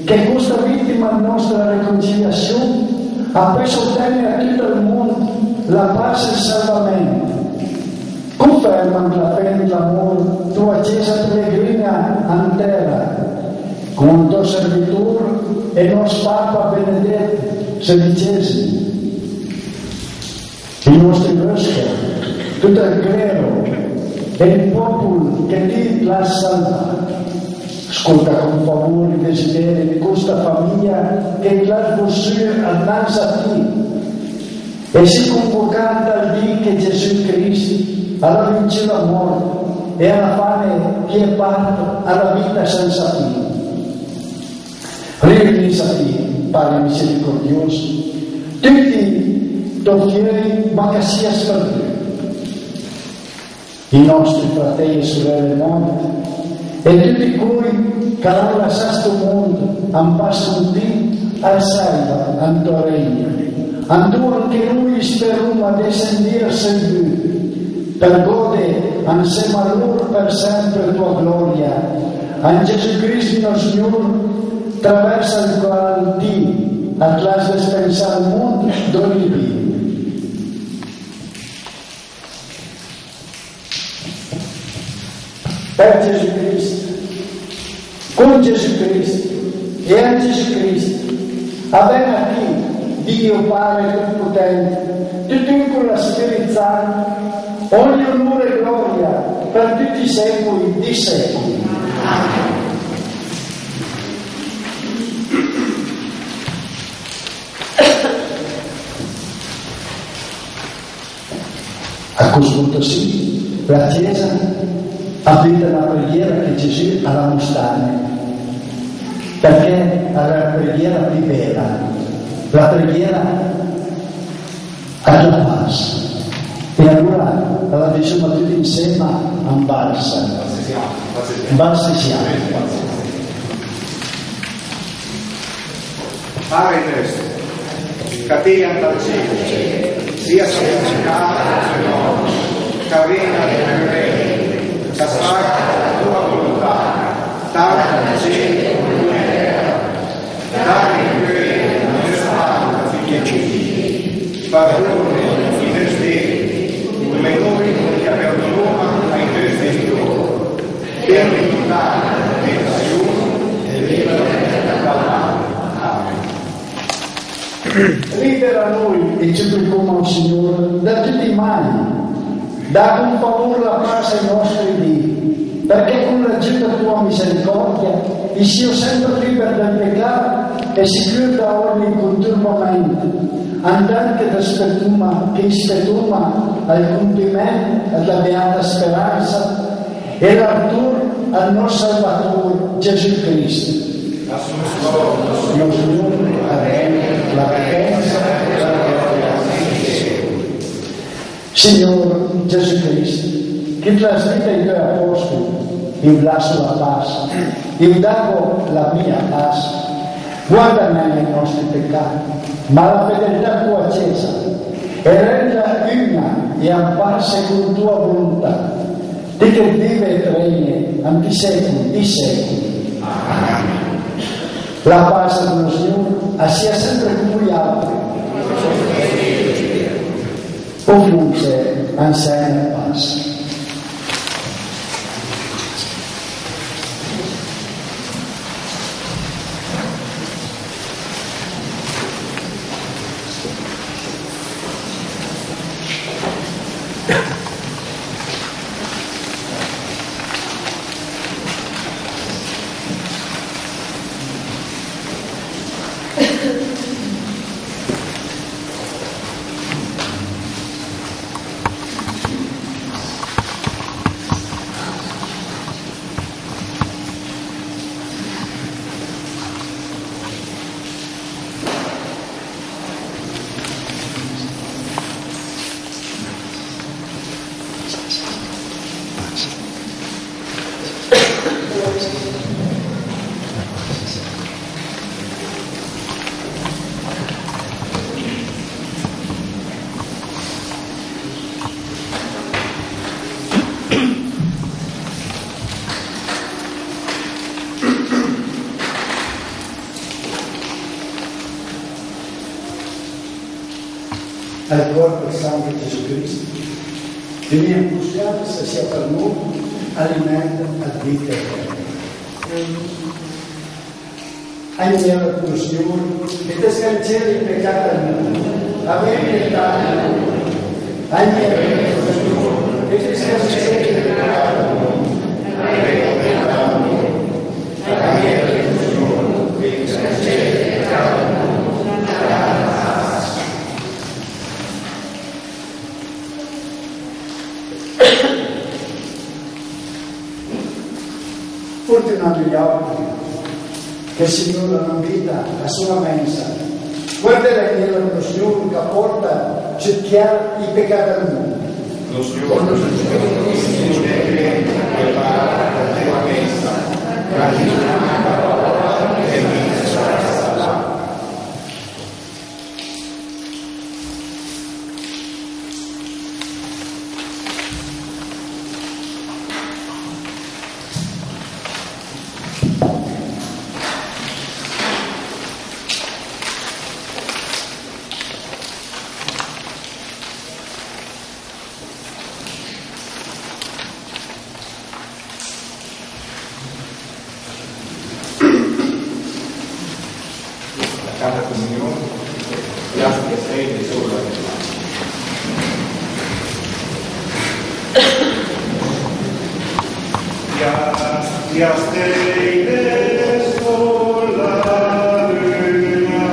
che questa vittima nostra riconciliazione ha preso ottenere a tutto il mondo la pace e il salvamento. Conferma la fede e l'amore tua Chiesa pellegrina in terra, con il tuo servitore e il nostro Papa Benedetto XVI, i nostri vescovi, tutto il clero e il popolo che ti l'ha salvato. Ascolta con favore i desideri di questa famiglia che ti l'ha costruito innanzi a te e si convocata al dì che Gesù Cristo alla vince la morte e alla fame che è parte alla vita senza fine. Riunisa a te, Padre misericordioso, tutti doveri ma che sia sperduto, i nostri fratelli e sorelle morte e tutti cui che hanno lasciato il mondo hanno passato di al salva al tuo regno, andò che noi speriamo a descendere sempre per godere insieme a loro per sempre la tua gloria. In Gesù Cristo nostro Signore, attraverso il quale ti atlas dispensare il mondo dove vivi. Per Gesù Cristo, con Gesù Cristo e in Gesù Cristo, avere a te, Dio Padre Potente, tutto con la Spirito Santo, ogni onore e gloria per tutti i secoli di secoli. A questo punto sì, la Chiesa avvita la preghiera che Gesù ha mostrato, perché è la preghiera più bella, la preghiera alla pace. E allora la diciamo tutti insieme a un balsamo. Balsesiamo. Padre nostro, che catena dal cielo, sia santificata il tuo nome, carena del tuo regno, che fatta la tua volontà, tanto nel cielo come in terra. Dammi il regno, la nostra alma, figli e figli, perdona i nostri debiti, come noi che perdoniamo ai nostri debitori, per ricordare la tentazione e libera dal male. Libera noi e ci preghiamo, Signore, da tutti i mali. Da con favore la pace ai nostri dì, perché con l'aiuto della tua misericordia e sia sempre libero dal peccato e sicuro da ogni conturbamento, andante da che spetuma al compimento alla beata speranza e l'artur al nostro Salvatore Gesù Cristo. Lo Signore avere la potenza e la Signore Gesù Cristo, che trasmette ai tuoi apostoli, io lascio la pace, io dago la mia pace, guarda me nei nostri peccati, ma la fedeltà tua accesa, e renda una e amparse con tua volontà, di che vive e regna anti secoli di secoli. Amen. La pace dello Signore sia sempre con voi altri. Ovunque insegna pace. Al corpo e sangue di Gesù Cristo, che viene buscato se sia per noi alimento a vita eterna. Agnello tuo Signore, che ti scancella il peccato al mondo, avere pietà di noi. Agnello tuo Signore, che ti scancella il peccato al mondo, avere pietà di noi. Agnello tuo Signore, che ti scancella il peccato al mondo. Fortunati gli altri, che il Signore non vita la sua mensa. Guarderai nello Signore che porta cerchiare i peccati al mondo. Lo Signore che prepara la tua mensa, grandi una parola e mi sarà salvato. Santa Comunione, grazie che sei di solo Grazie del sole la luna,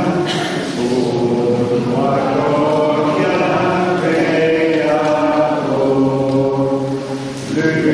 tua gloria creato, la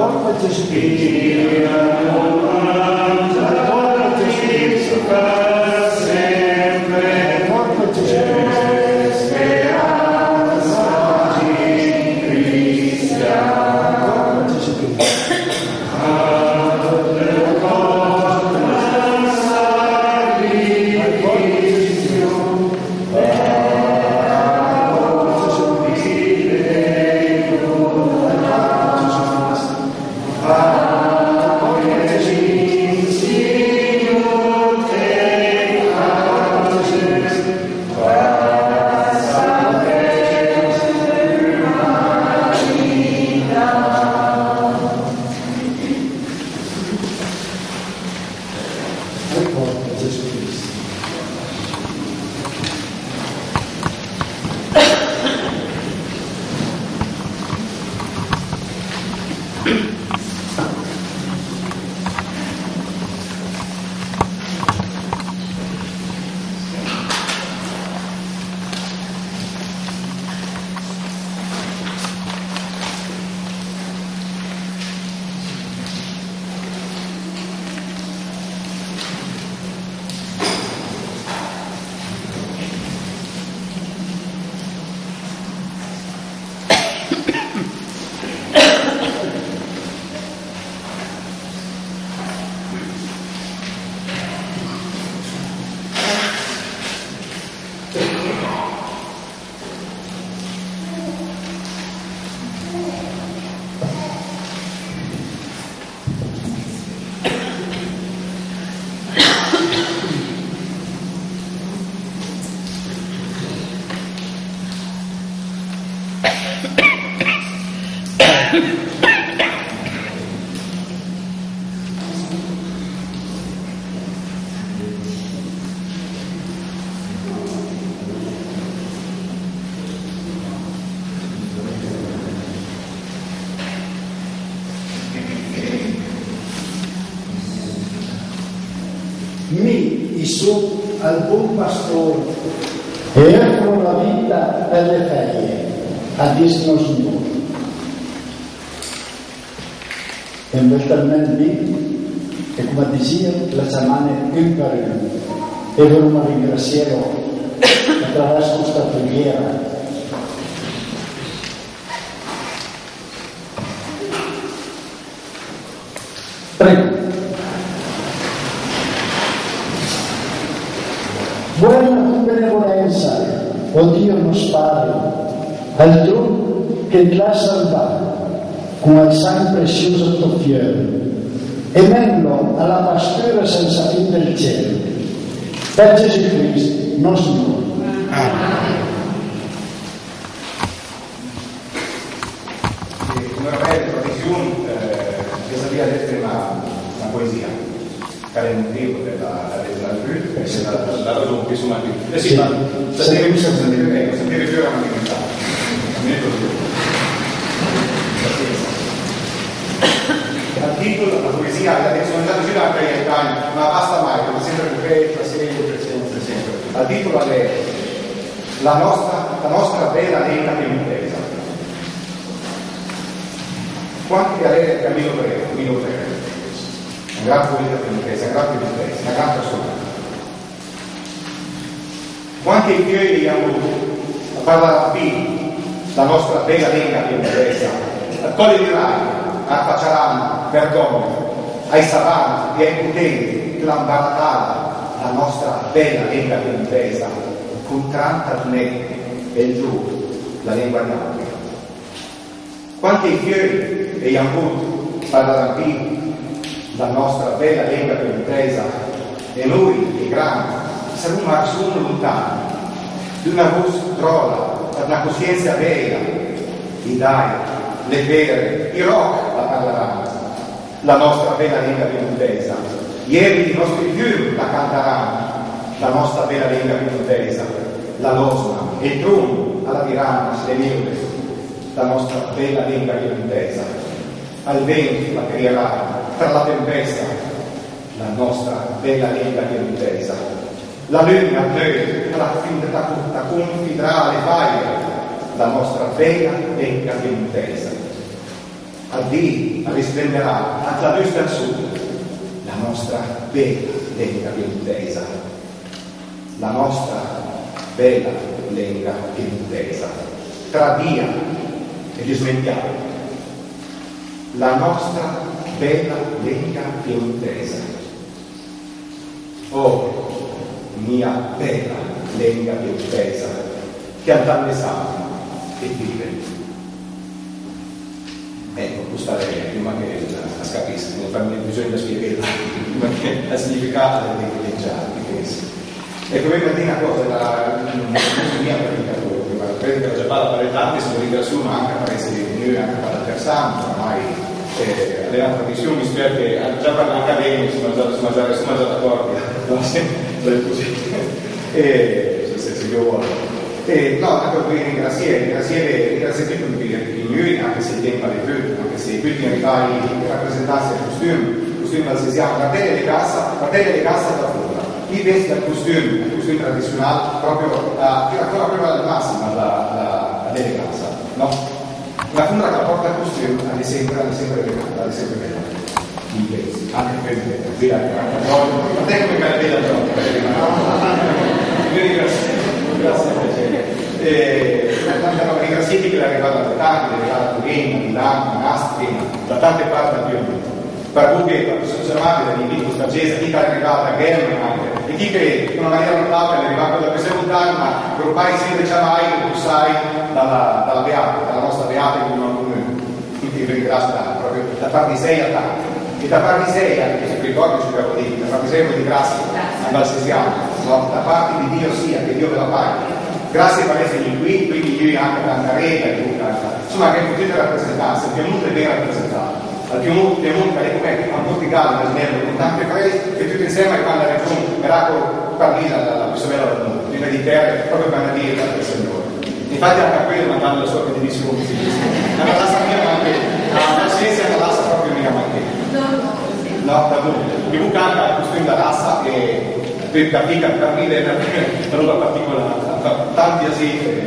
corpo di Gesù Cristo, al corpo di Gesù Cristo, al corpo di Gesù Cristo. Gesù al buon pastore e ecco la vita per le ferie, a disno Signore. E mentalmente, e come diceva, la settimana un per uno. E vogliamo ringraziare attraverso questa preghiera. Prego. Buona tu benevolenza, o Dio nos Padre, al tu che ti ha salvato con il sangue prezioso tuo figlio, e menlo alla pastura senza fin del cielo. Per Gesù Cristo, nostro Signore. Come avete tradizione, vi sabia leggere una poesia, che è un libro della Rue, che è la ragione che sono qui. Sì, ma sapere più era una divinità. Il titolo, la poesia, la sono andato giù da ma basta mai, come sempre sempre. Il titolo è la nostra vera lenta piemontesa. Quanti avere il Camillo Breve, un gran poeta piemontese, un gran piemontese, una gran persona. Quanti fiori hanno a parlare qui, la nostra bella lenta piemontesa, a Colle di Rai, a Facciarano, Vergogna, ai Savanti e ai Potenti, l'ambaratata, la nostra bella lingua piemontesa, con 30 netti e giù la lingua di Africa. Quanti fiori e avuto parlano qui, la nostra bella lingua piemontesa, e noi, i grandi, saremo lontani, di una voce trola, per una coscienza vera, i dai, le vere, i rock la parleranno, la nostra bella lingua piemontesa. Ieri i nostri fiori la canteranno, la nostra bella lingua piemontesa. La losna e il trum alla diranno, le mille, la nostra bella lingua piemontesa. Al vento la crieranno, tra la tempesta, la nostra bella lingua piemontesa. La luna a te, la confidrà le faglie, la nostra bella lingua piemontesa. a Dio risplendera attraverso la nostra bella lenga piantesa, la nostra bella lenga piantesa, tra via e gli smettiamo, la nostra bella lenga piantesa. Oh, mia bella lenga piantesa, che ha tante salve e vive. Ecco, questa è prima che la scapisca, bisogna spiegare prima che il significato del leggiare, ecco, voi una cosa della mia predicatore, la predica già parla per le tante, se lo ringraziamo anche a paese di noi, anche per l'Altersano, ormai alle altre missioni, spero che già per l'Accademia si mangia d'accordo, no, sempre così, se io vuole. No, anche qui ringraziare tutti i miei, anche se il tempo è più, anche se qui in Italia rappresentanza del costume alsesiano, fratelli di casa da fuori. Qui veste il costume tradizionale, proprio ancora prima del massimo l'eleganza, no? La figura che porta il costume è sempre elegante, è sempre bella. Anche per me, non è come me bella grazie a te. Ringraziati che l'ha arrivata da tanti, l'ha arrivata da Torino, Milano, Nastri, da tante parti del mondo. Per cui sono chiamati dagli inviti stagiesi, chi è arrivato a Germania anche, e chi che in una maniera notata è arrivato da queste montagne, ma ormai sempre chiamai che tu sai dalla Beata, dalla nostra Beata che non comune. Quindi vi ringrazio proprio da parte di sei a tanti. E da parte di sei, anche questo ricordo ci devo dire, da parte di sei di grazia al Valsesiano, no? Da parte di Dio sia, che Dio ve la paghi. Grazie per essermi qui, quindi io anche a Cantarella e tutta, insomma che potete rappresentarsi, il Piemonte è ben rappresentato. Al Piemonte è come a Portogallo, ad esempio, con tante paesi che tutti insieme fanno la regione, miracolo parlina dalla più bella del mondo, di Mediterraneo, proprio per dire del Signore. Infatti anche a quello mandando la sua benedizione, ma la lascia mia anche, la scienza la lascia proprio mia anche. No, da dove? Mi buca anche il costume da razza che per capire una roba particolare, tanti asili.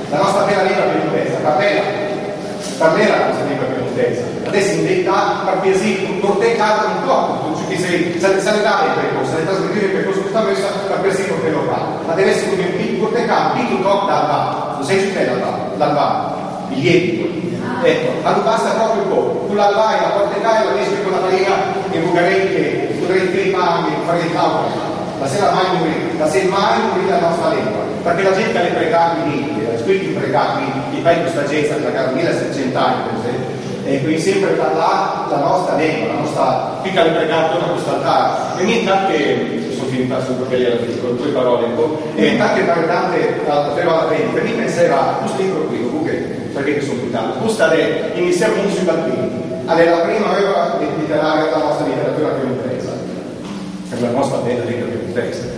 La nostra bella lingua piemontese, parlera la nostra lingua piemontese. Adesso in verità, per piacere, portare carta un po', tu ci sei sanitare il percorso, sei trasmettire il percorso che sta messa per piacere portare locale. Ma deve essere come un portare carta, un piccolo top dall'alba, non sei città dall'alba, il lievito. Ecco, ma tu basta proprio poco. Tu l'alba e la porterai, la messi con la farina e bucarei potrei fare il tavolo. La sera mai morire la nostra lingua, perché la gente ha le pregati lì, ha scritto i pregati, i fai questa gente, da 1700 anni, per esempio, e quindi sempre parlare la nostra lingua, la nostra piccola pregata da quest'altare. E niente anche, sono finita su perché con due parole, e anche per tante altre per mi pensava, questo libro qui, perché sono tutt'altro, questa è iniziamo sui bambini, è la prima ora letteraria della nostra letteratura piemontese. La nostra bella lingua piemontese.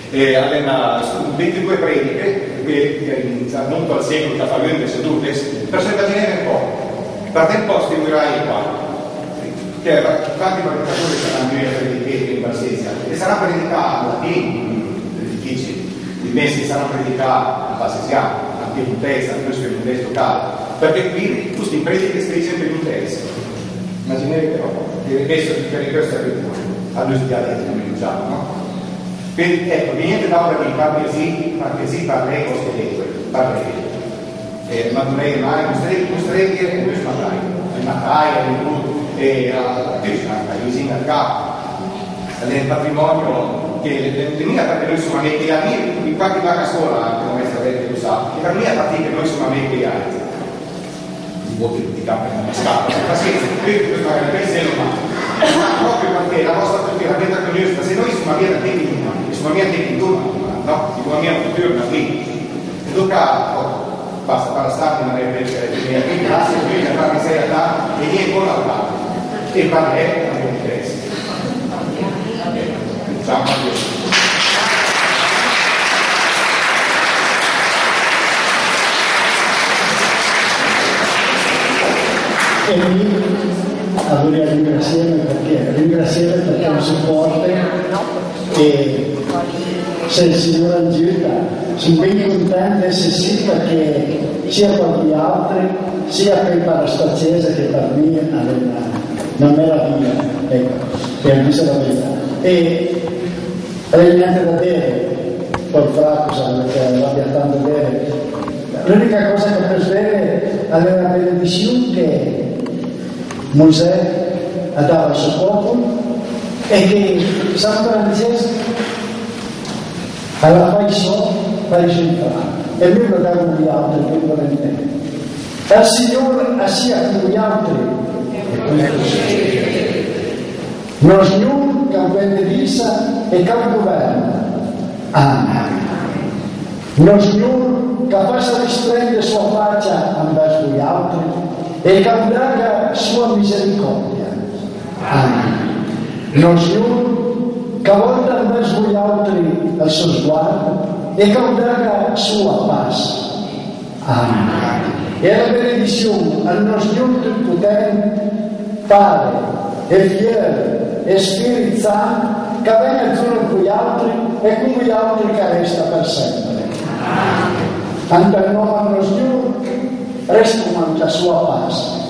E allena 22 prediche che non al secolo che fa lui sedute per immaginare un po'. Per tempo stimolerai qua. Che tanti predicatori saranno predicati in Valsesia e saranno predicati latino, difficili, i messi saranno predicati in valsesiano, a piemontese, a questo piemontese locale. Perché qui questi prediche scritti in piemontese. Immaginate però, per questo è a due dialetti come diciamo, no? Quindi ecco, niente da ora di parlesi parlei o parlei. Ma non è mai mostrei che non è matai, e in al capo. È il patrimonio che tenia perché noi siamo amici a me, in qualche vaga sola, come sapete lo sa, e per me è partito che noi siamo amici altri. Di campo in una scala, pazienza, questo è il pensiero umano. Ma proprio perché la nostra cultura è conosciuta, se noi siamo via da te di una, siamo via da te di una, no? Di una mia cultura da qui. E dunque, basta para stare in una mia classe, qui da fare sei a là, e niente con la parte. E parlare è un interesse. Ciao a tutti. E lì vorrei ringraziare perché è un supporto e se il Signore aiuta, sono ben contento se sì, perché sia per gli altri, sia per la spaziosa che per me non era via, ecco, per dire la verità. E niente da dire, poi fra cosa abbia tanto da dire. L'unica cosa che per vedere è la benedizione che Mosè ha dato al suo popolo e che San Francesco alla paese entrare. E lui lo dava agli altri più volentieri. E il Signore sia con gli altri. Noi signori che benedisa e che governa. Amen. Noi signori che faccia risplendere sua faccia verso gli altri e che abbiamo sua misericordia. Amen. Noi signori che volta verso gli altri al suo sguardo e che abbiamo sua pace. Amen. E la benedizione al nostro Dio Tutto-Potente, Padre e Figlio e Spirito Santo, che venga giù con gli altri e con gli altri che resta per sempre. Anche il nome del nostro Dio resta con la sua pace.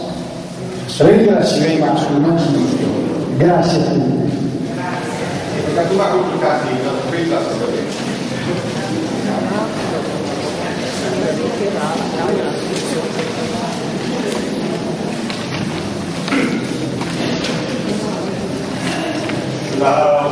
Ringraziamo il nostro Dio. Grazie a tutti. La tua complicata questa La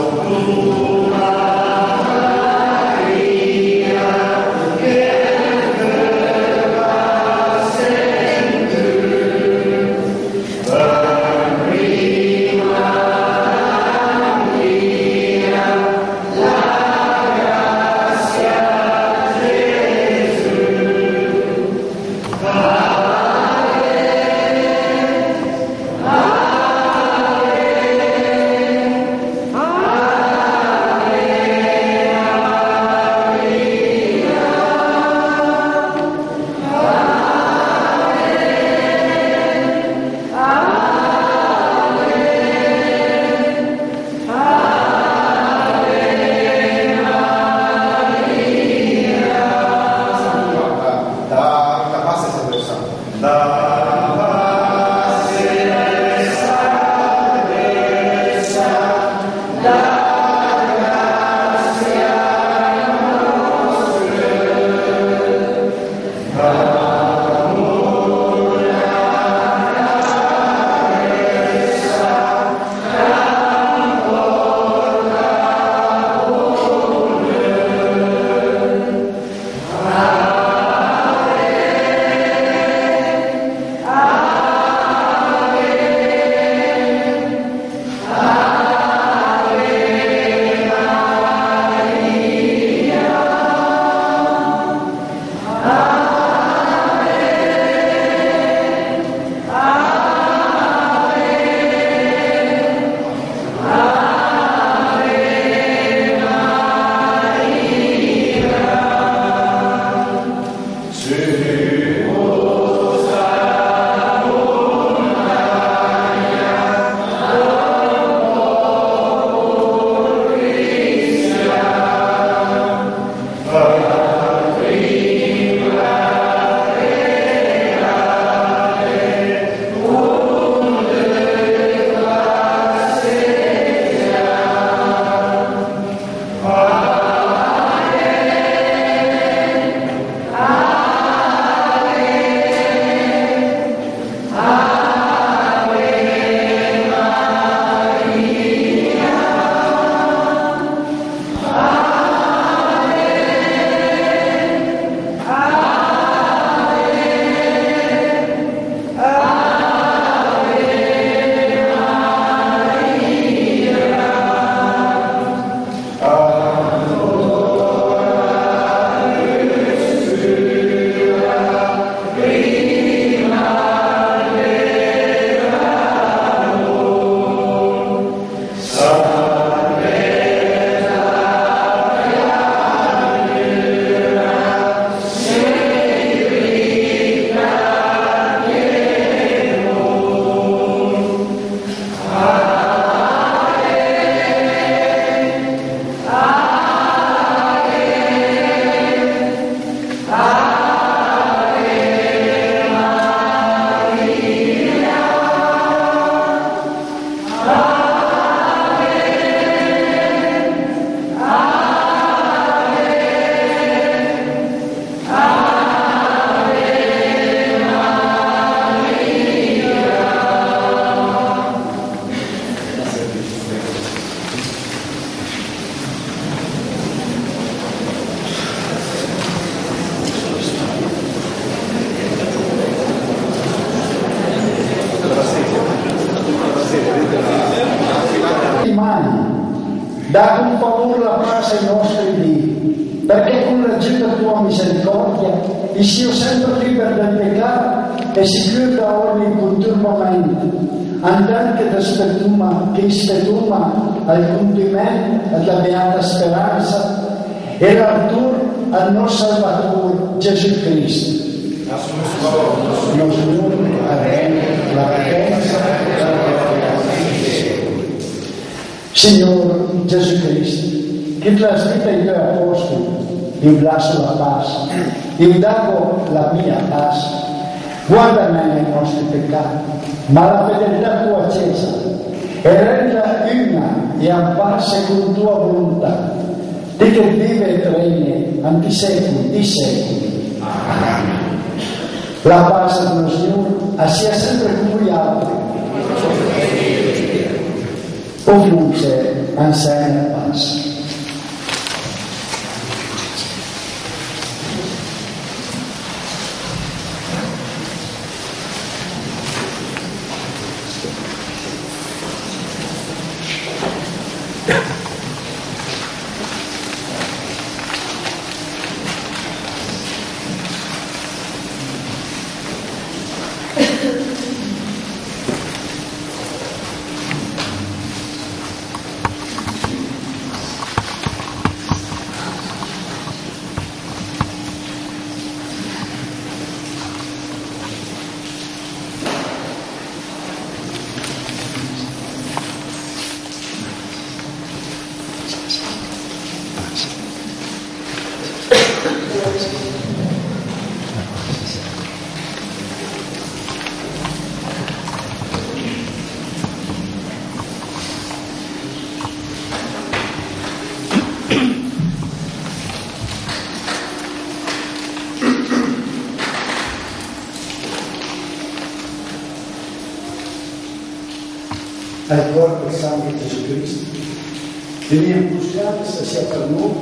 dà con favore la pace ai nostri vivi, perché con l'agire della tua misericordia e sia sempre libero dal peccato e sicuro da ogni conturbamento, andante da spetuma che spetuma al compimento alla beata speranza e l'artur al nostro Salvatore Gesù Cristo. Lo Signore la potenza Signore Gesù Cristo, che trasmette ai tuoi apostoli, io lascio la pace, io dago la mia pace, guarda me nei nostri peccati, ma la fedeltà tua accesa e renda una e ampassa con tua volontà, te che vive e regni anti secoli di secoli. Amen. La pace dello Signore sia sempre con voi altri. Ovunque insegna la pace. Al corpo e sangue di Gesù Cristo, veniva buscato se sia per noi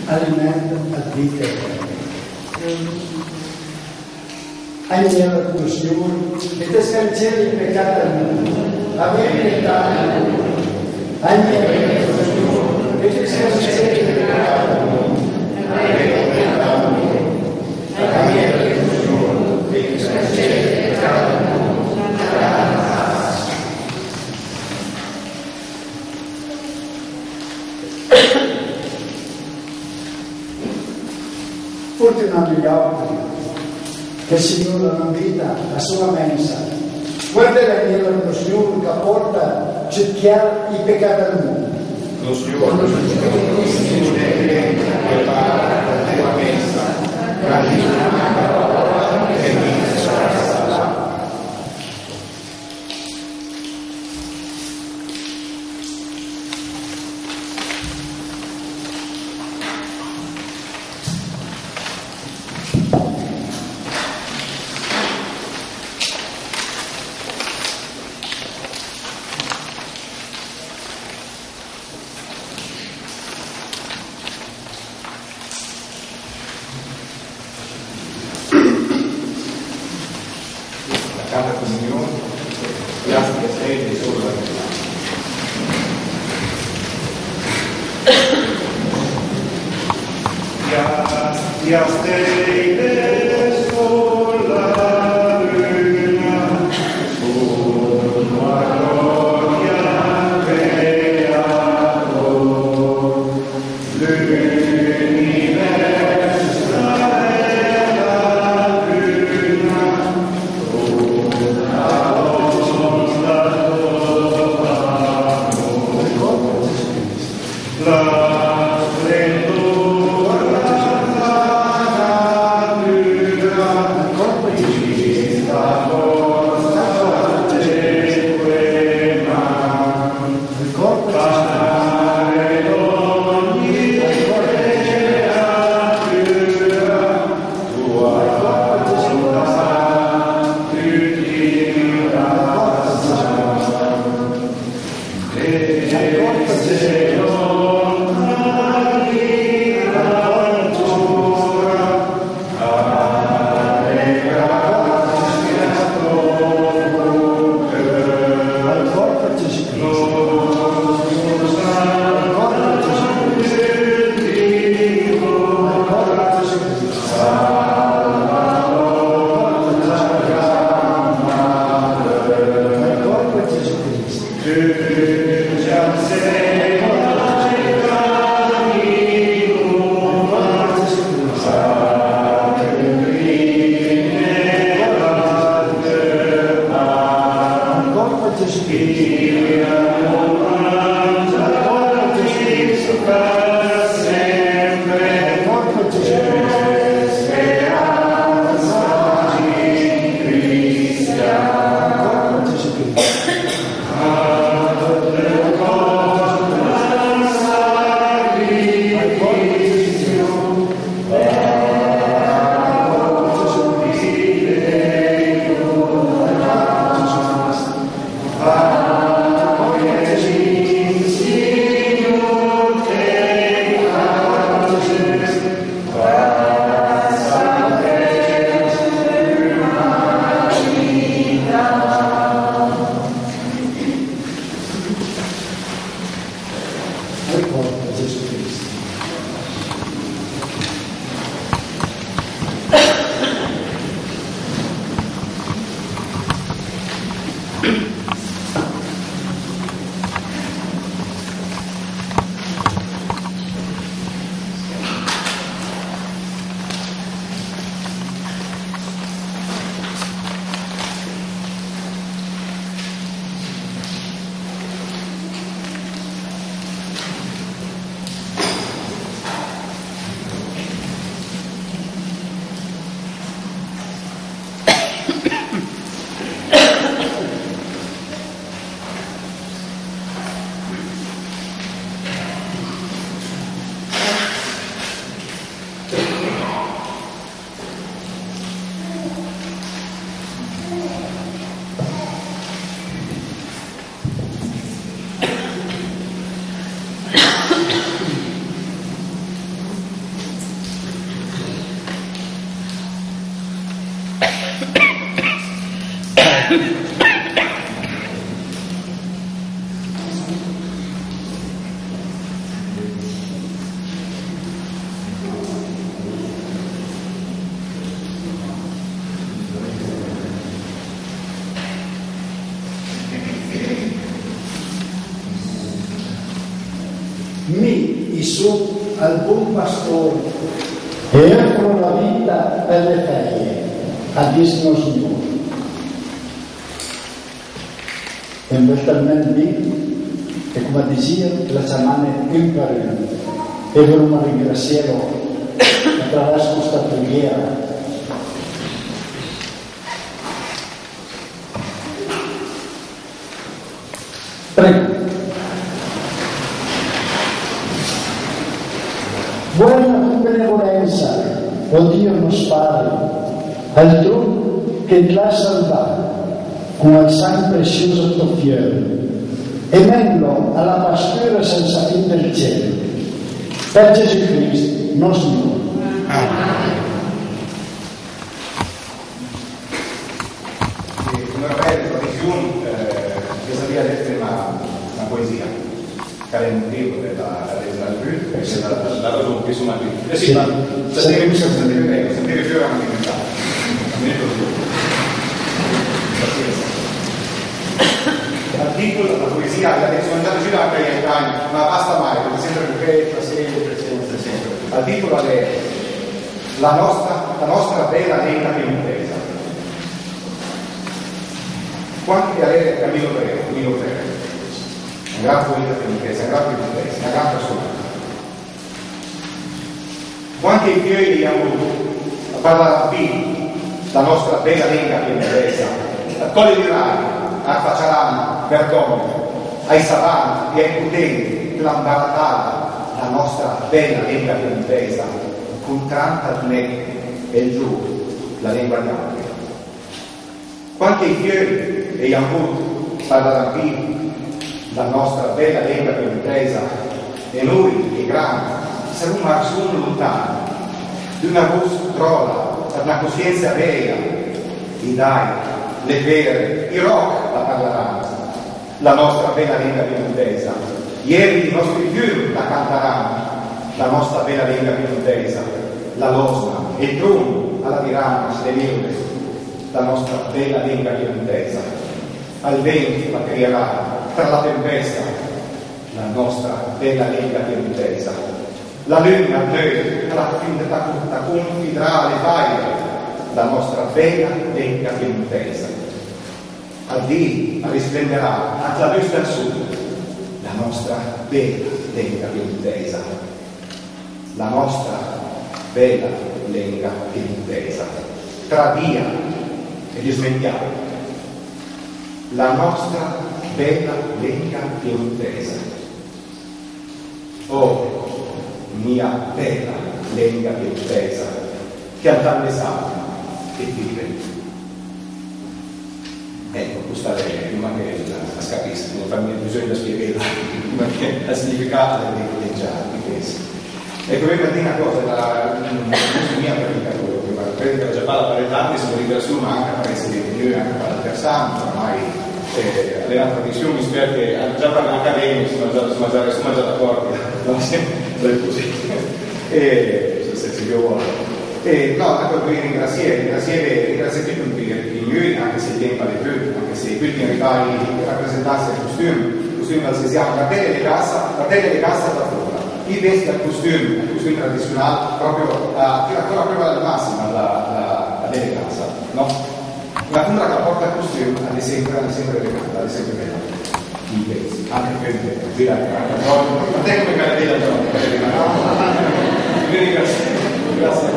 alimento a vita eterna. Agnello tuo Signore, e te scancelli il peccato al mondo, avere pietà del mondo. Agnello tuo Signore, e te scancelli il peccato al mondo, avere pietà del mondo. Agnello tuo Signore, e te scancelli il peccato al mondo. Fortunati gli occhi che il Signore non vita la sua mensa. Guarda l'agnello dello Signore che porta cerchiare i peccati al mondo. Lo Signore prepara la tua mensa, grandissima parola che mi sarà salvata. Santa Comunione, plastica sede solo la vita. Stelle sulla luna, sulla gloria creator, l'universo è la luna. La splendore Gesù Cristo. Mi su al buon pastore e offro la vita per le ferie, a Dio Signore. E invece lì, e come diceva, la chiamane imparare. E vogliamo ringraziarlo attraverso questa preghiera. Prego. Buona tu benevolenza, o Dio nos Padre, al tu che ti ha salvato con il sangue prezioso del tuo figlio, e meglio alla pastura senza fin del cielo. Per Gesù Cristo, nostro Signore. Come avete tradizione, vi sabia leggere una poesia, che è un libro della Rue, che è la ragione che sono qui. Sì, ma sentire più era diventato. L'articolo, la poesia, la sono già anche agli anni, ma basta mai, perché sempre sempre. L'articolo è la nostra vera lenta piemontesa. Quanti avere Camillo Breve, un gran poeta piemontese, un gran piemontese, una gran persona. Quanti fiori hanno avuto a parlare qui la nostra bella lingua piemontese, a Colle di Rani, a Facciarana, Bergoglio, ai Savanti e ai Putenti, l'ambaratata, la nostra bella lingua piemontese, con 30 e giù la lingua di altri. Quanti fiori e avuto parlare qui la nostra bella lingua piemontese, e noi, che grandi, siamo lontani, di una voce trola, per una coscienza vera, i dai, le vere, i rock la parleranno, la nostra bella lingua piemontese. Ieri i nostri figli la canteranno, la nostra bella lingua piemontese, la losna, il trum alla diranno, le lingue, la nostra bella lingua piemontese. Al vento la crierà, per la tempesta, la nostra bella lingua piemontese. La luna la confiderà le varie, la nostra bella lingua piemontese. a Dio risplenderà attraverso la nostra bella lenga piantesa, la nostra bella lenga piantesa, tra via e gli smettiamo, la nostra bella lenga piantesa. Oh, mia bella lenga piantesa, che altanne sa e vive. Ecco, questa è prima che la capisco, non fa bisogno di spiegare prima che il significato di questo. Ecco, vi dire una cosa, la mia predica già parla per tanti, se volete su, ma anche apparece di Dio, anche per l'Altersano, ormai le altre tradizioni, spero che già per l'Accademia sono già d'accordo, no? Sempre così, se Dio vuole. No, ecco, qui ringraziare tutti i miei, anche se il tempo è più, anche se qui in ricari rappresentanze del costume valsesiano, la tele di cassa da fuori. I vesti al costume tradizionale, proprio ancora prima del massimo la deleganza, no? La cura che porta il costume è sempre elegante, è sempre bella. I vesti, anche per te, ma te come me la vedi grazie.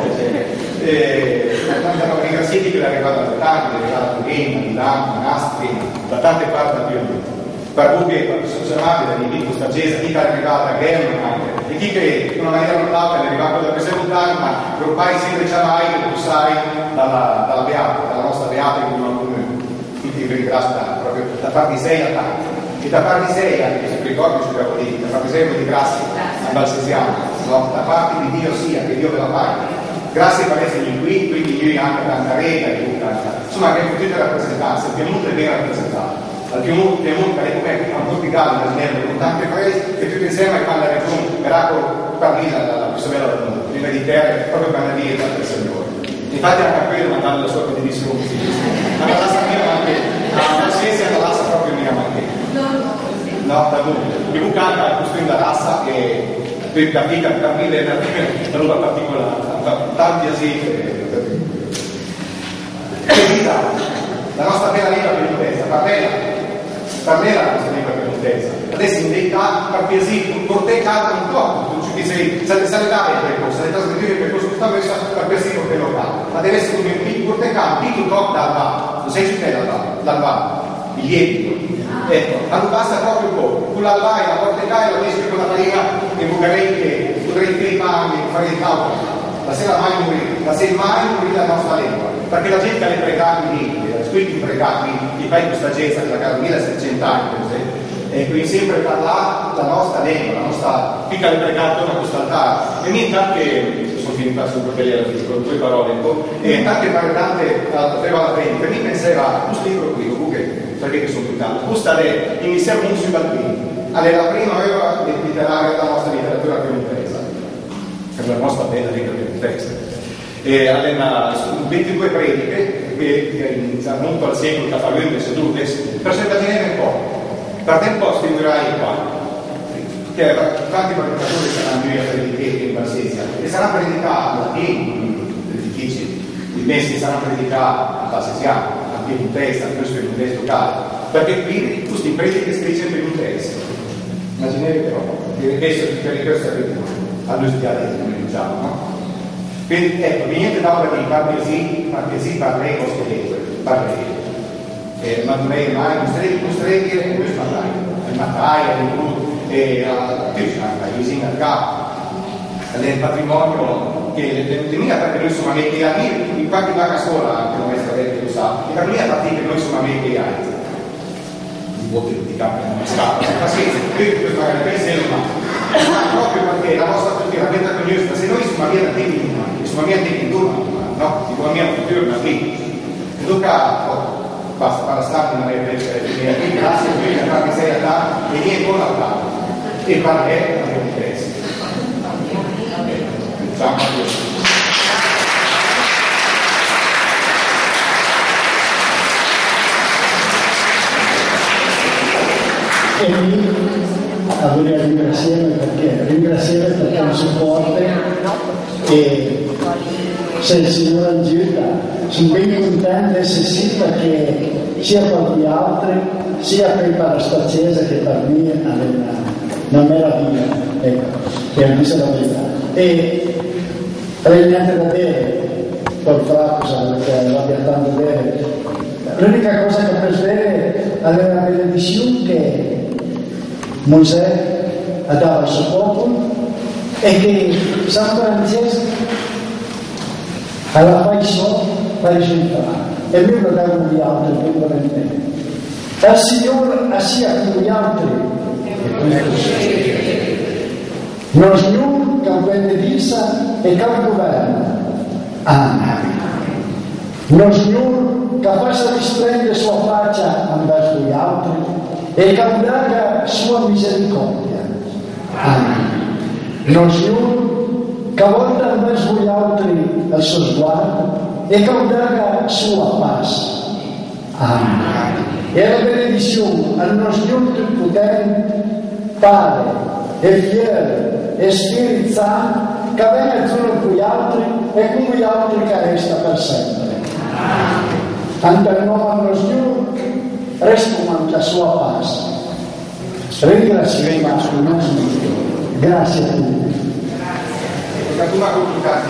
Ringraziati che l'ha arrivata da tanti, l'ha arrivata da Turino, Milano, Nastri, da tante parti del pianeta. Per voi che sono chiamati dall'invito questa gesta, chi è arrivata a Germa anche, e chi che in una maniera notata è arrivato da questa montagna, ma ormai sempre chiamai che tu sai dalla Beata, dalla nostra Beata che non come tutti vi ringrazio proprio da parte di sei a tanti. E da parte di sei, anche se ricordi ci abbiamo detto, da parte di sei di grazia a Valsesiano, no? Da parte di Dio sia, che Dio ve la paghi. Grazie per esserci qui, quindi io anche da Antarega e insomma che potete rappresentarsi, il Piemonte è ben rappresentato. Al Piemonte è come a Portugallo, da Ginevra, con tante paesi che tutti insieme fanno la regione, verrà parlì la più bella del mondo, prima di terra, proprio per la dieta del Signore. Infatti anche a quello mandando la sua condivisione così. Ma la lassa mia anche, la scienza è la lassa proprio mia anche. No, da dove? Il bucano è costruito da razza che per capire è una roba particolare, tanti asili. La nostra bella lingua piemontese, parlela la nostra lingua piemontese. Adesso in verità, per piacere, portare carta un po', non ci dice, se le dare il percorso, se le trasmettere il percorso, questa messa per piacere portare locale. Ma deve essere come un portare carta, un po' dal bar, non sei città dal bar, il lievito. Ecco, allora basta proprio un po', con l'alba e la porta e la messi con la farina e bucarei potrei crepare e fare il calcolo. La sera mai morire la nostra lingua, perché la gente ha le pregati lì, quindi i pregati, che fai questa gente che da 1700 anni, e quindi sempre parlare la nostra lingua, la nostra piccola pregata a questo altare. E niente anche, sono finita su con due parole un po', e anche per tante aveva la prima, per me pensava, questo libro qui, comunque, perché sono più tanto, questa è iniziamo sui bambini, è la prima ora letteraria della nostra letteratura piemontese, per la nostra bella lingua piemontese. E ha 22 prediche che iniziano molto al secolo che fa lui le sedute, per sentire un po'. Per tempo scriverai qua, che tanti predicatori saranno qui a predicare in Valsesia, e sarà predicato a latino, difficili, i messi saranno predicati a Valsesiano, a piemontese, a questo piemontese locale, perché qui questi prediche scrive in piemontese. Immaginate però, per questo è a due dialetti, come diciamo, no? Quindi ecco, niente da ora di parlesi parlerei vostre lingue, parlerei. Ma non è mai, mostrerei dire come parlare, il Mattaia, il Bud, e anche using al capo, è il patrimonio che le mie perché noi sono amici a dire, in qualche vaga sola, anche la maestra Vecchia lo sa, e per me è partita che noi siamo amici a altri. Il voto di campo non è stato, ma sì, questo magari pensiero, ma proprio perché la nostra cultura è meta cognosa, se noi siamo amici a te, sono amici in turno, no? Dico la mia cultura, ma qui. E dunque, basta fare stare una grazie qui a farmi sei a tanto e niente buona tanto e parlare a mio interesse. Ciao. E lì a voler ringraziare perché il supporto e se il Signore aiuta, sono ben contento di essere perché sia per gli altri, sia per la sua chiesa che per me è una meraviglia, ecco, per dire la verità. E avrei niente da dire, per Fracco, perché abbia tanto da dire. L'unica cosa che per vedere aveva la benedizione che Mosè ha dato al suo popolo e che San Francesco alla paisione per risultare. E lui lo dava agli altri, volentieri. Il Signore sia con gli altri. Non Signore che benedissa e che governa. Amen. Non Signore che faccia risplendere sua faccia verso gli altri e che abbia sua misericordia. Amen. Non Signore che volta verso gli altri il suo sguardo e che abbia sua pace. Amen. E la benedizione al nostro Dio Tutto-Potente, Padre e Figlio e Spirito Santo, che venga giù con gli altri e con gli altri che resta per sempre. Ante il nome del nostro Dio, resta la sua pace. Ringraziamo il nostro Dio. Grazie a tutti. Una complicata,